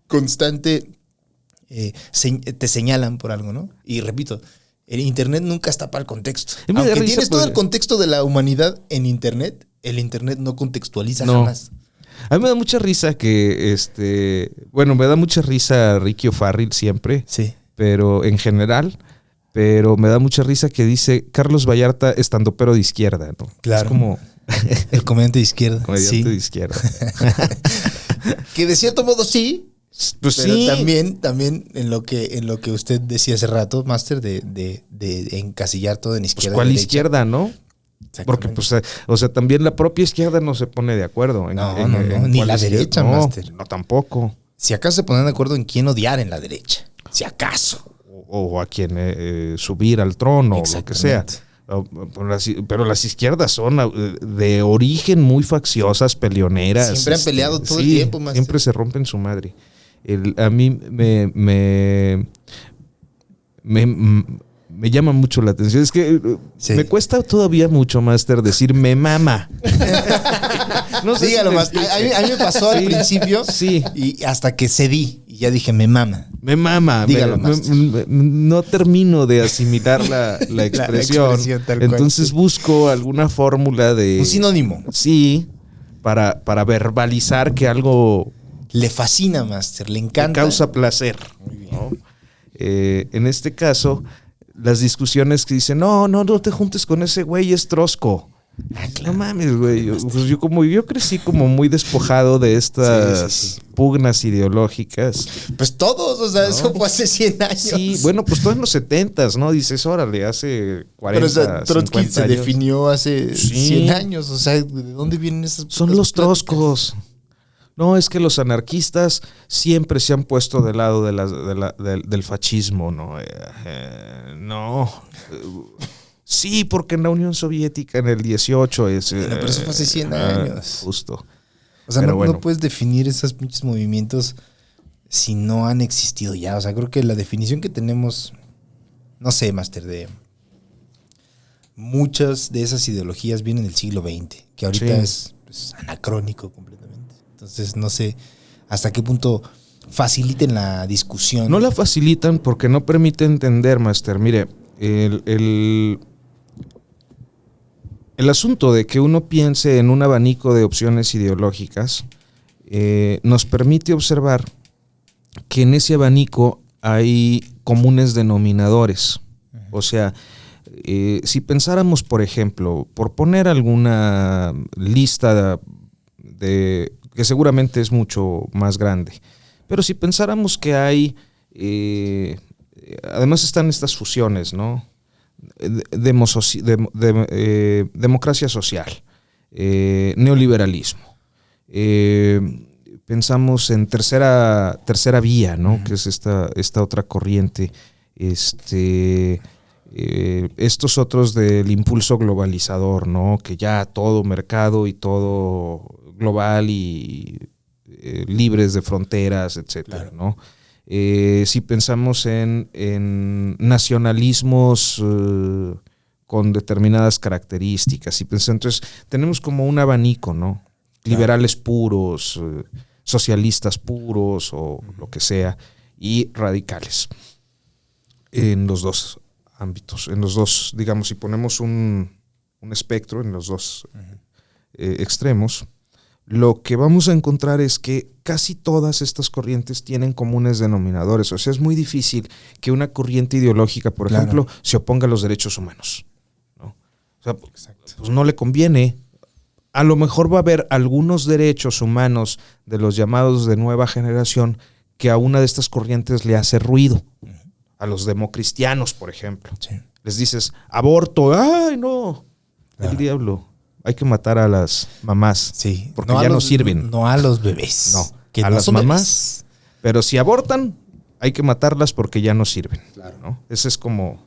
C: constante... te señalan por algo, ¿no? Y repito, el internet nunca está para el contexto. Aunque tienes todo el contexto de la humanidad en internet, el internet no contextualiza jamás.
D: A mí me da mucha risa que, me da mucha risa Ricky O'Farrill siempre,
C: Sí.
D: pero en general, pero me da mucha risa que dice Carlos Vallarta estandopero de izquierda, ¿no?
C: Claro.
D: Es como...
C: El comediante de izquierda.
D: comediante
C: Sí.
D: de izquierda.
C: Que de cierto modo sí,
D: Pues
C: pero
D: sí.
C: también en lo que usted decía hace rato, Master, de encasillar todo en
D: Pues
C: izquierda.
D: ¿cuál
C: derecha.
D: izquierda, no? Porque, pues, también la propia izquierda no se pone de acuerdo.
C: No, ni
D: cuál
C: la
D: izquierda.
C: derecha,
D: no,
C: Master.
D: No, tampoco.
C: Si acaso se ponen de acuerdo en quién odiar en la derecha. Si acaso.
D: O a quien subir al trono, o lo que sea. Pero las izquierdas son de origen muy facciosas, peleoneras.
C: Siempre han peleado todo el
D: sí,
C: tiempo, Master.
D: siempre se rompen su madre. A mí me llama mucho la atención. Es que
C: Sí.
D: me cuesta todavía mucho, Master, decir me mama. No sé
C: Dígalo,
D: si me
C: Master.
D: explique.
C: A mí me pasó al
D: Sí,
C: principio.
D: sí.
C: Y hasta que cedí. Y ya dije, me mama.
D: Me mama.
C: Dígalo, Master.
D: No termino de asimilar la expresión.
C: expresión tal cual,
D: Entonces
C: sí.
D: busco alguna fórmula de...
C: Un sinónimo.
D: Sí, para verbalizar que algo
C: Le fascina, Master. Le
D: te
C: encanta.
D: causa placer. ¿No? En este caso, las discusiones que dicen, no te juntes con ese güey, es trosco. No mames, güey. Yo crecí como muy despojado de estas
C: Sí.
D: pugnas ideológicas.
C: Pues todos, o sea, eso fue hace 100 años.
D: Sí, bueno, pues todo en los 70s, ¿no? Dices, órale, hace 40,
C: Pero o sea, Trotsky
D: 50
C: se
D: años.
C: definió hace
D: Sí.
C: 100 años. O sea, ¿de dónde vienen esas?
D: Son
C: putas
D: los
C: pláticas?
D: troscos. No, es que los anarquistas siempre se han puesto del lado del fascismo, ¿no? No. Sí, porque en la Unión Soviética en el 18 es...
C: Bueno, pero eso fue hace 100 años.
D: Justo.
C: O sea,
D: Pero
C: no,
D: bueno.
C: no puedes definir esos pinches movimientos si no han existido ya. O sea, creo que la definición que tenemos, no sé, Master, de muchas de esas ideologías vienen del siglo XX, que ahorita
D: Sí.
C: es pues, anacrónico completamente. Entonces, no sé hasta qué punto faciliten la discusión.
D: No la facilitan porque no permite entender, Master. Mire, el asunto de que uno piense en un abanico de opciones ideológicas nos permite observar que en ese abanico hay comunes denominadores. O sea, si pensáramos, por ejemplo, por poner alguna lista de que seguramente es mucho más grande, pero si pensáramos que hay, además están estas fusiones, ¿no? Democracia social, neoliberalismo. Pensamos en tercera vía, ¿no? Que es esta otra corriente. Estos otros del impulso globalizador, ¿no? Que ya todo mercado y todo global y libres de fronteras, etcétera,
C: Claro.
D: ¿no? Si pensamos en nacionalismos con determinadas características, entonces tenemos como un abanico, ¿no? Liberales puros, socialistas puros o lo que sea, y radicales en los dos ámbitos, en los dos, digamos, si ponemos un espectro en los dos extremos, lo que vamos a encontrar es que casi todas estas corrientes tienen comunes denominadores. O sea, es muy difícil que una corriente ideológica, por
C: Claro.
D: ejemplo, se oponga a los derechos humanos, ¿no? O sea, pues no le conviene. A lo mejor va a haber algunos derechos humanos de los llamados de nueva generación que a una de estas corrientes le hace ruido. A los democristianos, por ejemplo.
C: Sí.
D: Les dices, aborto, ¡ay, no!
C: Claro.
D: El diablo. Hay que matar a las mamás.
C: Sí.
D: Porque
C: a
D: ya no
C: los-
D: sirven.
C: No a los bebés.
D: No,
C: Que
D: a
C: no
D: las
C: son
D: mamás. Pero si abortan, hay que matarlas porque ya no sirven.
C: Claro.
D: ¿no? Ese es como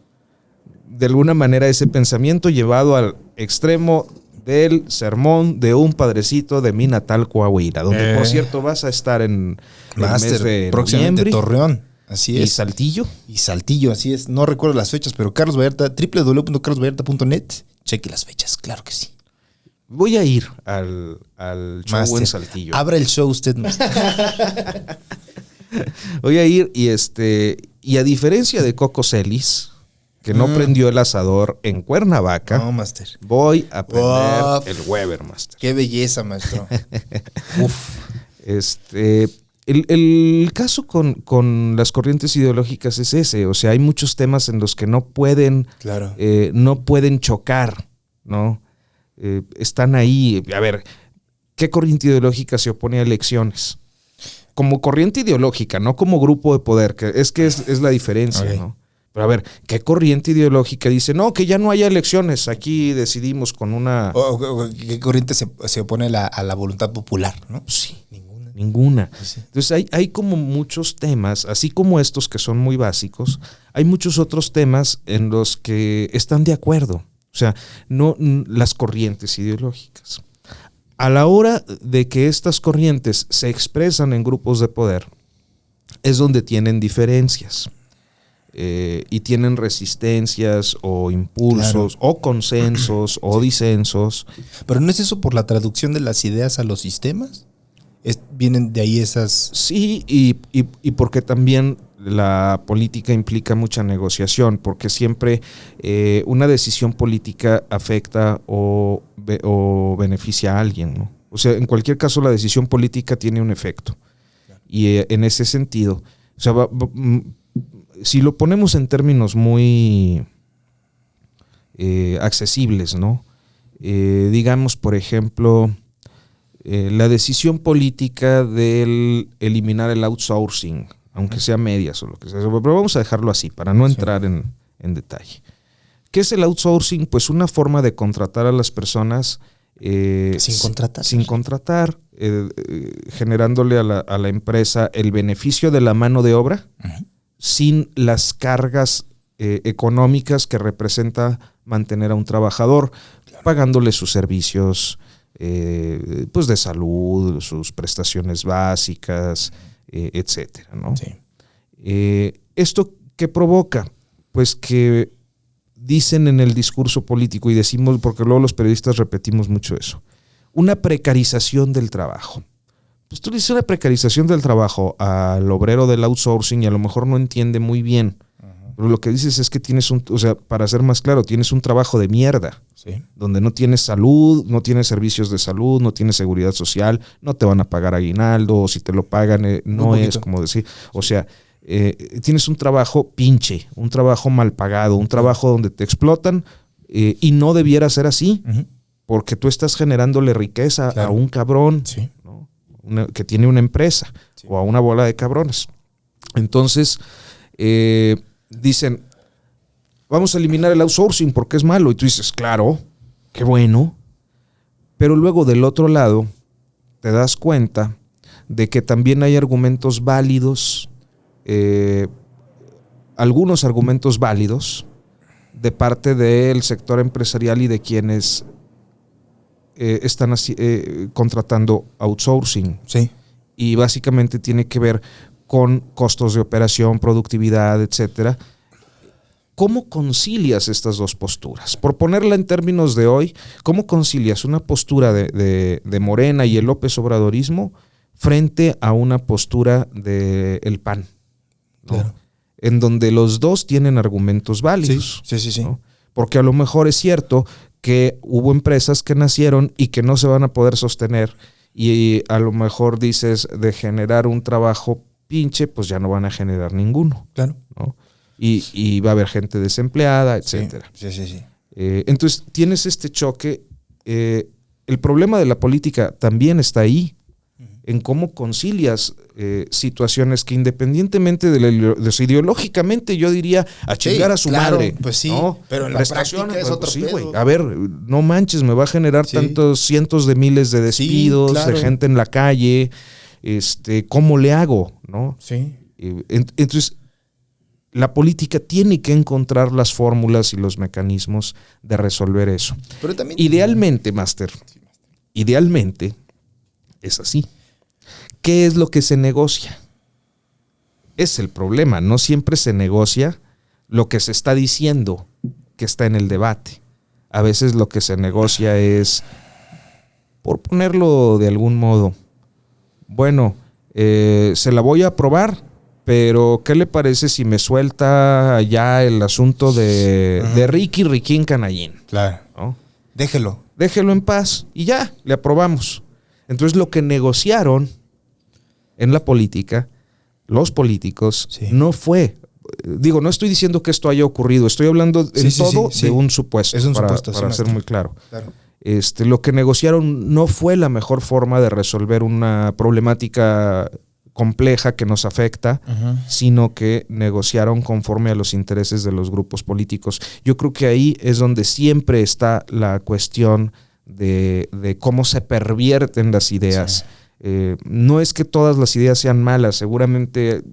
D: de alguna manera ese pensamiento llevado al extremo del sermón de un padrecito de mi natal Coahuila, donde por cierto vas a estar en el mes de
C: próximamente
D: noviembre.
C: Torreón, así
D: ¿Y
C: es.
D: Saltillo?
C: Y Saltillo, así es. No recuerdo las fechas, pero Carlos Vallarta, www.carlosvallarta.net, cheque las fechas, claro que sí.
D: Voy a ir al show
C: Master,
D: en Saltillo.
C: abra el show usted, Master.
D: Voy a ir y a diferencia de Coco Celis, que no prendió el asador en Cuernavaca,
C: No, Master.
D: voy a prender
C: Uf.
D: el Weber, Master.
C: Qué belleza, maestro. Uf.
D: El caso con las corrientes ideológicas es ese, o sea, hay muchos temas en los que no pueden,
C: Claro.
D: no pueden chocar, ¿no? Están ahí. A ver, ¿qué corriente ideológica se opone a elecciones? Como corriente ideológica, no como grupo de poder, que es la diferencia,
C: Ok.
D: ¿no? Pero a ver, ¿qué corriente ideológica dice, no, que ya no haya elecciones, aquí decidimos con una...
C: ¿Qué corriente se opone a la voluntad popular, no?
D: Sí,
C: Ninguna.
D: ninguna.
C: Sí.
D: Entonces hay como muchos temas, así como estos que son muy básicos, hay muchos otros temas en los que están de acuerdo. O sea, no las corrientes ideológicas. A la hora de que estas corrientes se expresan en grupos de poder, es donde tienen diferencias. Y tienen resistencias o impulsos o consensos o disensos.
C: ¿Pero no es eso por la traducción de las ideas a los sistemas? ¿Vienen de ahí esas...?
D: Sí, y porque también la política implica mucha negociación, porque siempre una decisión política afecta o beneficia a alguien, ¿no? O sea, en cualquier caso la decisión política tiene un efecto. Y en ese sentido, o sea, si lo ponemos en términos muy accesibles, ¿no? Digamos, por ejemplo, la decisión política del eliminar el outsourcing, aunque sea medias o lo que sea, pero vamos a dejarlo así para no entrar en detalle. ¿Qué es el outsourcing? Pues una forma de contratar a las personas sin contratar, generándole a la empresa el beneficio de la mano de obra, sin las cargas económicas que representa mantener a un trabajador, pagándole sus servicios pues de salud, sus prestaciones básicas, etcétera, ¿no?
C: Sí.
D: ¿Esto qué provoca? Pues que dicen en el discurso político, y decimos, porque luego los periodistas repetimos mucho eso, una precarización del trabajo. Pues tú le dices una precarización del trabajo al obrero del outsourcing y a lo mejor no entiende muy bien. Pero lo que dices es que tienes o sea, para ser más claro, tienes un trabajo de mierda.
C: Sí.
D: Donde no tienes salud, no tienes servicios de salud, no tienes seguridad social, no te van a pagar aguinaldo, o si te lo pagan, no es como decir. O sea, tienes un trabajo pinche, un trabajo mal pagado, un trabajo donde te explotan y no debiera ser así, porque tú estás generándole riqueza a un cabrón.
C: Sí.
D: Que tiene una empresa o a una bola de cabrones. Entonces, dicen, vamos a eliminar el outsourcing porque es malo. Y tú dices, claro, qué bueno. Pero luego del otro lado, te das cuenta de que también hay argumentos válidos, algunos argumentos válidos de parte del sector empresarial y de quienes están contratando outsourcing.
C: Sí.
D: Y básicamente tiene que ver con costos de operación, productividad, etcétera. ¿Cómo concilias estas dos posturas? Por ponerla en términos de hoy, ¿cómo concilias una postura de Morena y el López Obradorismo frente a una postura del PAN? ¿No?
C: Claro.
D: En donde los dos tienen argumentos válidos.
C: Sí.
D: ¿No? Porque a lo mejor es cierto que hubo empresas que nacieron y que no se van a poder sostener, y a lo mejor dices de generar un trabajo pinche, pues ya no van a generar ninguno.
C: Claro.
D: ¿No? Y va a haber gente desempleada, etcétera.
C: Sí.
D: Entonces tienes este choque. El problema de la política también está ahí, en cómo concilias situaciones que independientemente de ideológicamente yo diría a chingar a su madre.
C: Pues sí,
D: ¿no?
C: pero en la práctica es otro
D: sí,
C: pedo.
D: güey. A ver, no manches, me va a generar tantos cientos de miles de despidos,
C: claro.
D: de gente en la calle. ¿Cómo le hago? ¿No?
C: Sí.
D: Entonces, la política tiene que encontrar las fórmulas y los mecanismos de resolver eso.
C: Pero también,
D: Idealmente, Master, idealmente es así. ¿Qué es lo que se negocia? Es el problema. No siempre se negocia lo que se está diciendo que está en el debate. A veces lo que se negocia es, por ponerlo de algún modo, bueno, se la voy a aprobar, pero ¿qué le parece si me suelta ya el asunto de Ricky Riquín Canallín?
C: claro,
D: ¿No?
C: déjelo.
D: Déjelo en paz y ya, le aprobamos. Entonces lo que negociaron en la política, los políticos,
C: Sí.
D: no fue, digo, no estoy diciendo que esto haya ocurrido, estoy hablando en todo de un supuesto,
C: Es un
D: para
C: supuesto,
D: ser
C: maestro.
D: muy claro.
C: Claro.
D: Lo que negociaron no fue la mejor forma de resolver una problemática compleja que nos afecta, sino que negociaron conforme a los intereses de los grupos políticos. Yo creo que ahí es donde siempre está la cuestión de cómo se pervierten las ideas. Sí. No es que todas las ideas sean malas, seguramente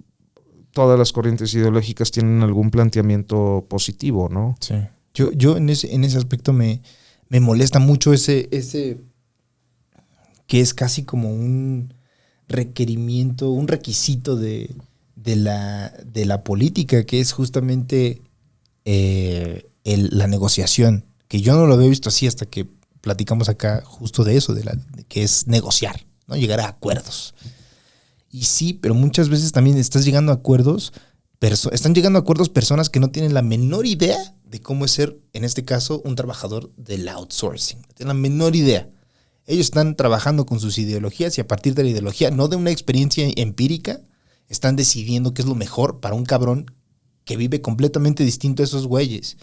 D: todas las corrientes ideológicas tienen algún planteamiento positivo, ¿no?
C: Sí. Yo en ese aspecto me molesta mucho ese que es casi como un requerimiento, un requisito de la política, que es justamente la negociación, que yo no lo había visto así hasta que platicamos acá justo de eso, de que es negociar, ¿no? Llegar a acuerdos. Y sí, pero muchas veces también estás llegando a acuerdos, están llegando a acuerdos personas que no tienen la menor idea de cómo es ser, en este caso, un trabajador del outsourcing. No tienen la menor idea. Ellos están trabajando con sus ideologías y a partir de la ideología, no de una experiencia empírica, están decidiendo qué es lo mejor para un cabrón que vive completamente distinto a esos güeyes.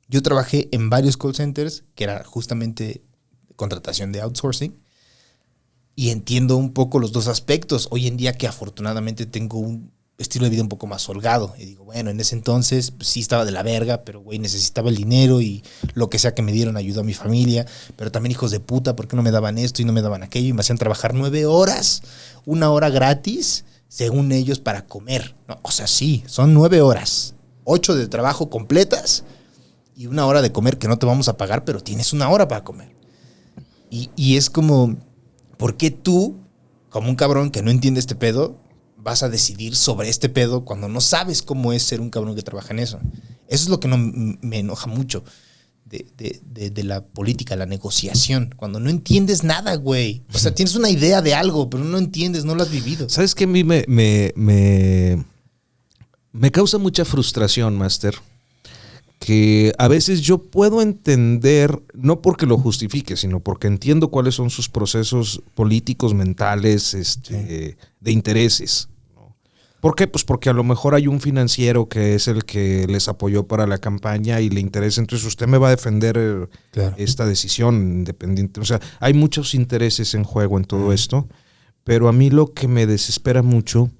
C: Yo trabajé en varios call centers, que era justamente contratación de outsourcing, y entiendo un poco los dos aspectos. Hoy en día que afortunadamente tengo un estilo de vida un poco más holgado. Y digo, bueno, en ese entonces pues, sí estaba de la verga, pero güey, necesitaba el dinero y lo que sea que me dieron ayudó a mi familia. Pero también hijos de puta, ¿por qué no me daban esto y no me daban aquello? Y me hacían trabajar 9 horas, 1 hora gratis, según ellos, para comer. No, o sea, sí, son 9 horas, 8 de trabajo completas y 1 hora de comer que no te vamos a pagar, pero tienes 1 hora para comer. Y es como, ¿por qué tú, como un cabrón que no entiende este pedo, vas a decidir sobre este pedo cuando no sabes cómo es ser un cabrón que trabaja en eso? Eso es lo que no me enoja mucho de la política, la negociación. Cuando no entiendes nada, güey. O sea, tienes una idea de algo, pero no entiendes, no lo has vivido.
D: ¿Sabes qué? A mí me causa mucha frustración, Master, que a veces yo puedo entender, no porque lo justifique, sino porque entiendo cuáles son sus procesos políticos, mentales, de intereses, ¿no? ¿Por qué? Pues porque a lo mejor hay un financiero que es el que les apoyó para la campaña y le interesa, entonces usted me va a defender esta decisión independiente. O sea, hay muchos intereses en juego en todo esto, pero a mí lo que me desespera mucho,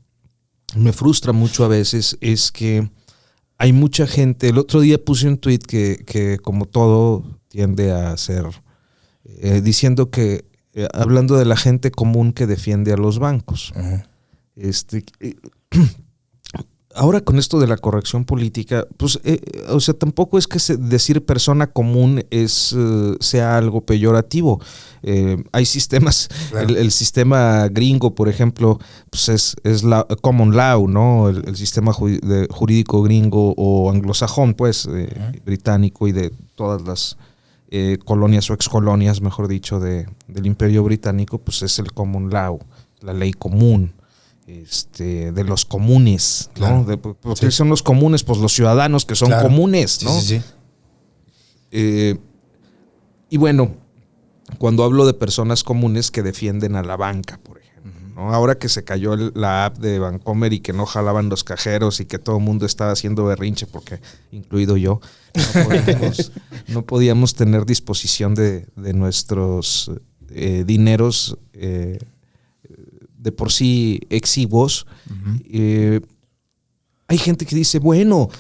D: me frustra mucho a veces, es que hay mucha gente. El otro día puse un tweet que como todo tiende a ser diciendo que hablando de la gente común que defiende a los bancos. Ahora con esto de la corrección política, pues, o sea, tampoco es que decir persona común sea algo peyorativo. Hay sistemas, claro. El sistema gringo, por ejemplo, pues es la common law, ¿no? El sistema jurídico gringo o anglosajón, pues, británico y de todas las colonias o excolonias, mejor dicho, del Imperio Británico, pues es el common law, la ley común. De los comunes, ¿no?
C: Claro.
D: Porque son los comunes, pues los ciudadanos que son comunes, ¿no?
C: Sí.
D: Y bueno, cuando hablo de personas comunes que defienden a la banca, por ejemplo, ¿no? Ahora que se cayó la app de Bancomer y que no jalaban los cajeros y que todo el mundo estaba haciendo berrinche, porque incluido yo, no podíamos tener disposición de nuestros dineros de por sí exiguos. Hay gente que dice, bueno,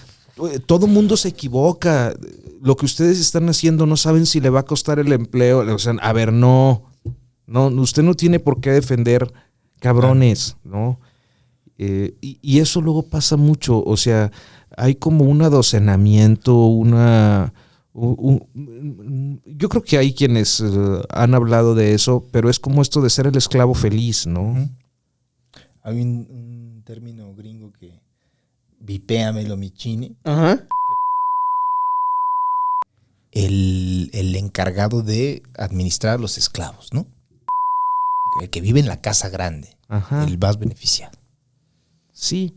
D: todo mundo se equivoca, lo que ustedes están haciendo no saben si le va a costar el empleo. O sea, a ver, no, usted no tiene por qué defender cabrones, ¿no? Y eso luego pasa mucho, o sea, hay como un adocenamiento, yo creo que hay quienes han hablado de eso, pero es como esto de ser el esclavo feliz, ¿no?
C: Uh-huh. Hay un término gringo que vipéamelo mi chini.
D: Ajá.
C: El encargado de administrar a los esclavos, ¿no? El que vive en la casa grande,
D: Ajá.
C: el más beneficiado.
D: Sí.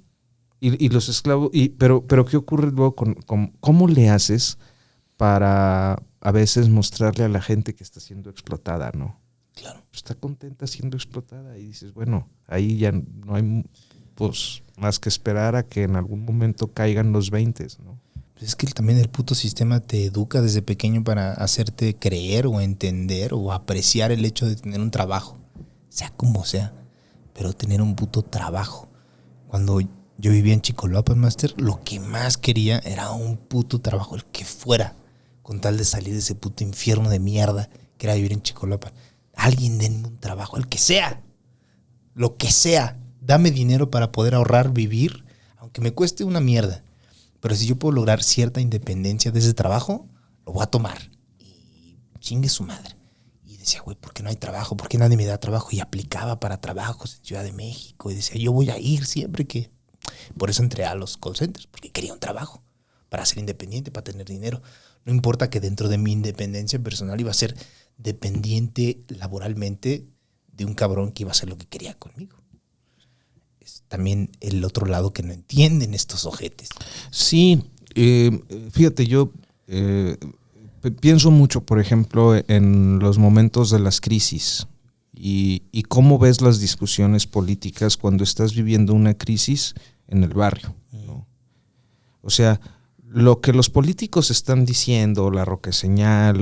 D: Y los esclavos, pero ¿qué ocurre luego con cómo le haces para a veces mostrarle a la gente que está siendo explotada, ¿no?
C: Claro.
D: Está contenta siendo explotada y dices, bueno, ahí ya no hay pues más que esperar a que en algún momento caigan los 20, ¿no?
C: Pues es que también el puto sistema te educa desde pequeño para hacerte creer o entender o apreciar el hecho de tener un trabajo, sea como sea, pero tener un puto trabajo. Cuando yo vivía en Chicoloapan, Master, lo que más quería era un puto trabajo, el que fuera, con tal de salir de ese puto infierno de mierda que era vivir en Chicoloapan. Alguien denme un trabajo, el que sea, lo que sea. Dame dinero para poder ahorrar, vivir, aunque me cueste una mierda. Pero si yo puedo lograr cierta independencia de ese trabajo, lo voy a tomar. Y chingue su madre. Y decía, güey, ¿por qué no hay trabajo? ¿Por qué nadie me da trabajo? Y aplicaba para trabajos en Ciudad de México. Y decía, yo voy a ir siempre que... Por eso entré a los call centers, porque quería un trabajo. Para ser independiente, para tener dinero. No importa que dentro de mi independencia personal iba a ser dependiente laboralmente de un cabrón que iba a hacer lo que quería conmigo. Es también el otro lado que no entienden estos ojetes.
D: Sí, fíjate, yo pienso mucho, por ejemplo, en los momentos de las crisis y cómo ves las discusiones políticas cuando estás viviendo una crisis en el barrio, ¿no? O sea, lo que los políticos están diciendo, la roqueseñal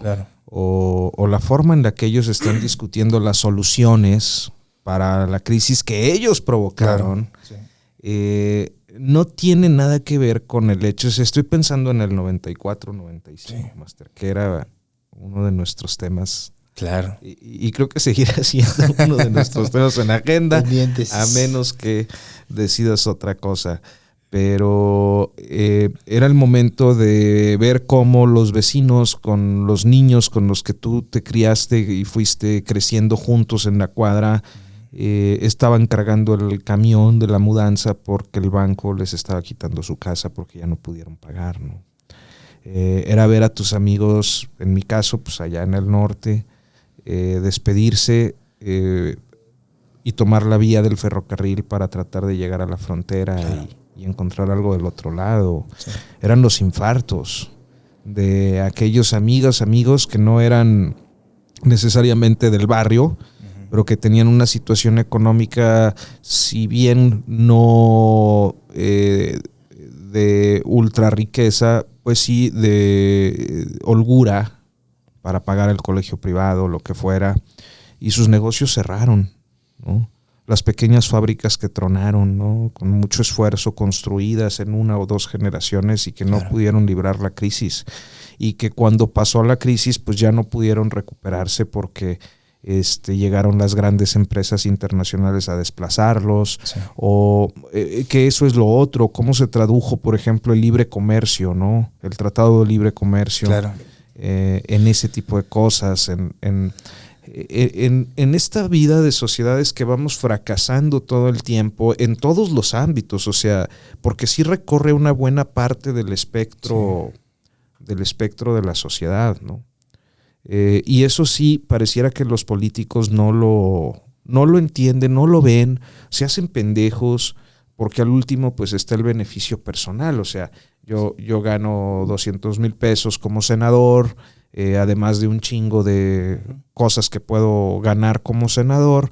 C: Claro.
D: o la forma en la que ellos están discutiendo las soluciones para la crisis que ellos provocaron,
C: Claro, sí.
D: No tiene nada que ver con el hecho. Estoy pensando en el 94, 95,
C: Sí.
D: Master, que era uno de nuestros temas.
C: Claro.
D: Y creo que seguirá siendo uno de nuestros temas en agenda,
C: Pendientes.
D: a menos que decidas otra cosa. Pero era el momento de ver cómo los vecinos con los niños con los que tú te criaste y fuiste creciendo juntos en la cuadra, estaban cargando el camión de la mudanza porque el banco les estaba quitando su casa porque ya no pudieron pagar, ¿no? Era ver a tus amigos, en mi caso, pues allá en el norte, despedirse y tomar la vía del ferrocarril para tratar de llegar a la frontera. Claro. Y encontrar algo del otro lado. Sí. Eran los infartos de aquellos amigos que no eran necesariamente del barrio, pero que tenían una situación económica, si bien no de ultra riqueza, pues sí de holgura para pagar el colegio privado, lo que fuera, y sus negocios cerraron, ¿no? Las pequeñas fábricas que tronaron, ¿no? Con mucho esfuerzo, construidas en 1 o 2 generaciones y que no pudieron librar la crisis. Y que cuando pasó la crisis, pues ya no pudieron recuperarse porque llegaron las grandes empresas internacionales a desplazarlos. Sí. O que eso es lo otro, cómo se tradujo, por ejemplo, el libre comercio, ¿no? El Tratado de Libre Comercio. Claro. En ese tipo de cosas, en esta vida de sociedades que vamos fracasando todo el tiempo en todos los ámbitos, o sea, porque sí recorre una buena parte del espectro, de la sociedad, ¿no? Y eso sí, pareciera que los políticos no lo entienden, no lo ven, se hacen pendejos, porque al último pues está el beneficio personal, o sea, yo gano 200,000 pesos como senador, además de un chingo de cosas que puedo ganar como senador,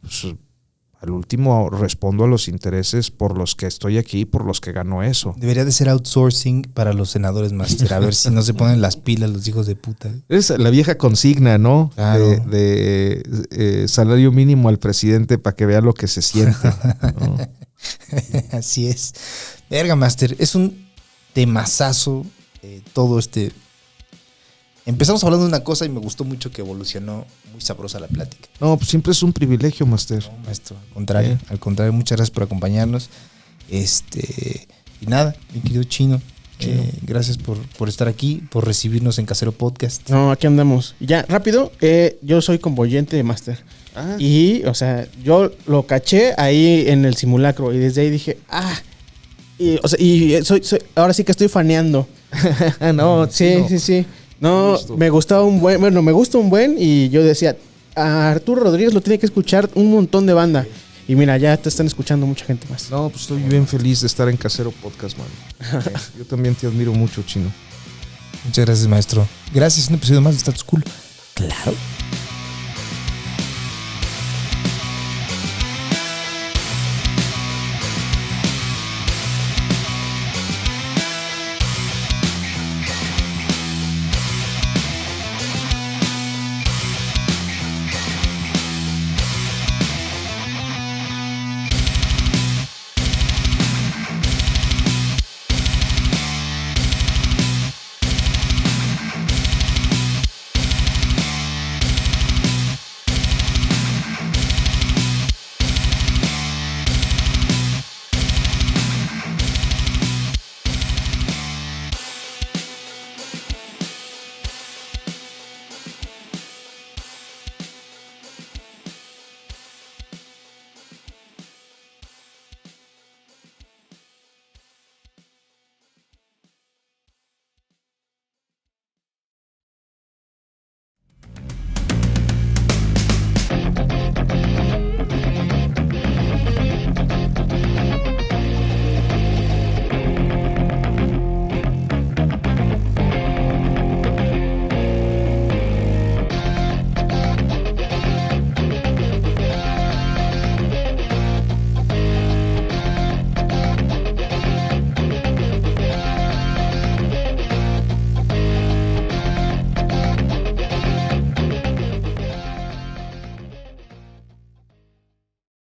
D: pues, al último respondo a los intereses por los que estoy aquí, por los que gano eso.
C: Debería de ser outsourcing para los senadores, Master, a ver si no se ponen las pilas los hijos de puta.
D: Es la vieja consigna, ¿no?
C: Claro.
D: De salario mínimo al presidente para que vea lo que se siente, ¿no?
C: Así es. Verga, Master, es un temazazo todo este empezamos hablando de una cosa y me gustó mucho que evolucionó muy sabrosa la plática.
D: No, pues siempre es un privilegio, Master.
C: No, maestro, al contrario, muchas gracias por acompañarnos. Y nada, mi querido Chino. Gracias por estar aquí, por recibirnos en Casero Podcast.
E: No, aquí andamos. Ya, rápido, yo soy convoyente de Master. Y, o sea, yo lo caché ahí en el simulacro y desde ahí dije, ahora sí que estoy faneando. No, sí. No, me gusta un buen y yo decía, a Arturo Rodríguez lo tiene que escuchar un montón de banda. Y mira, ya te están escuchando mucha gente más.
D: No, pues estoy bien feliz de estar en Casero Podcast, man. Yo también te admiro mucho, Chino.
C: Muchas gracias, maestro. Gracias, un episodio más de Status Cool. Claro.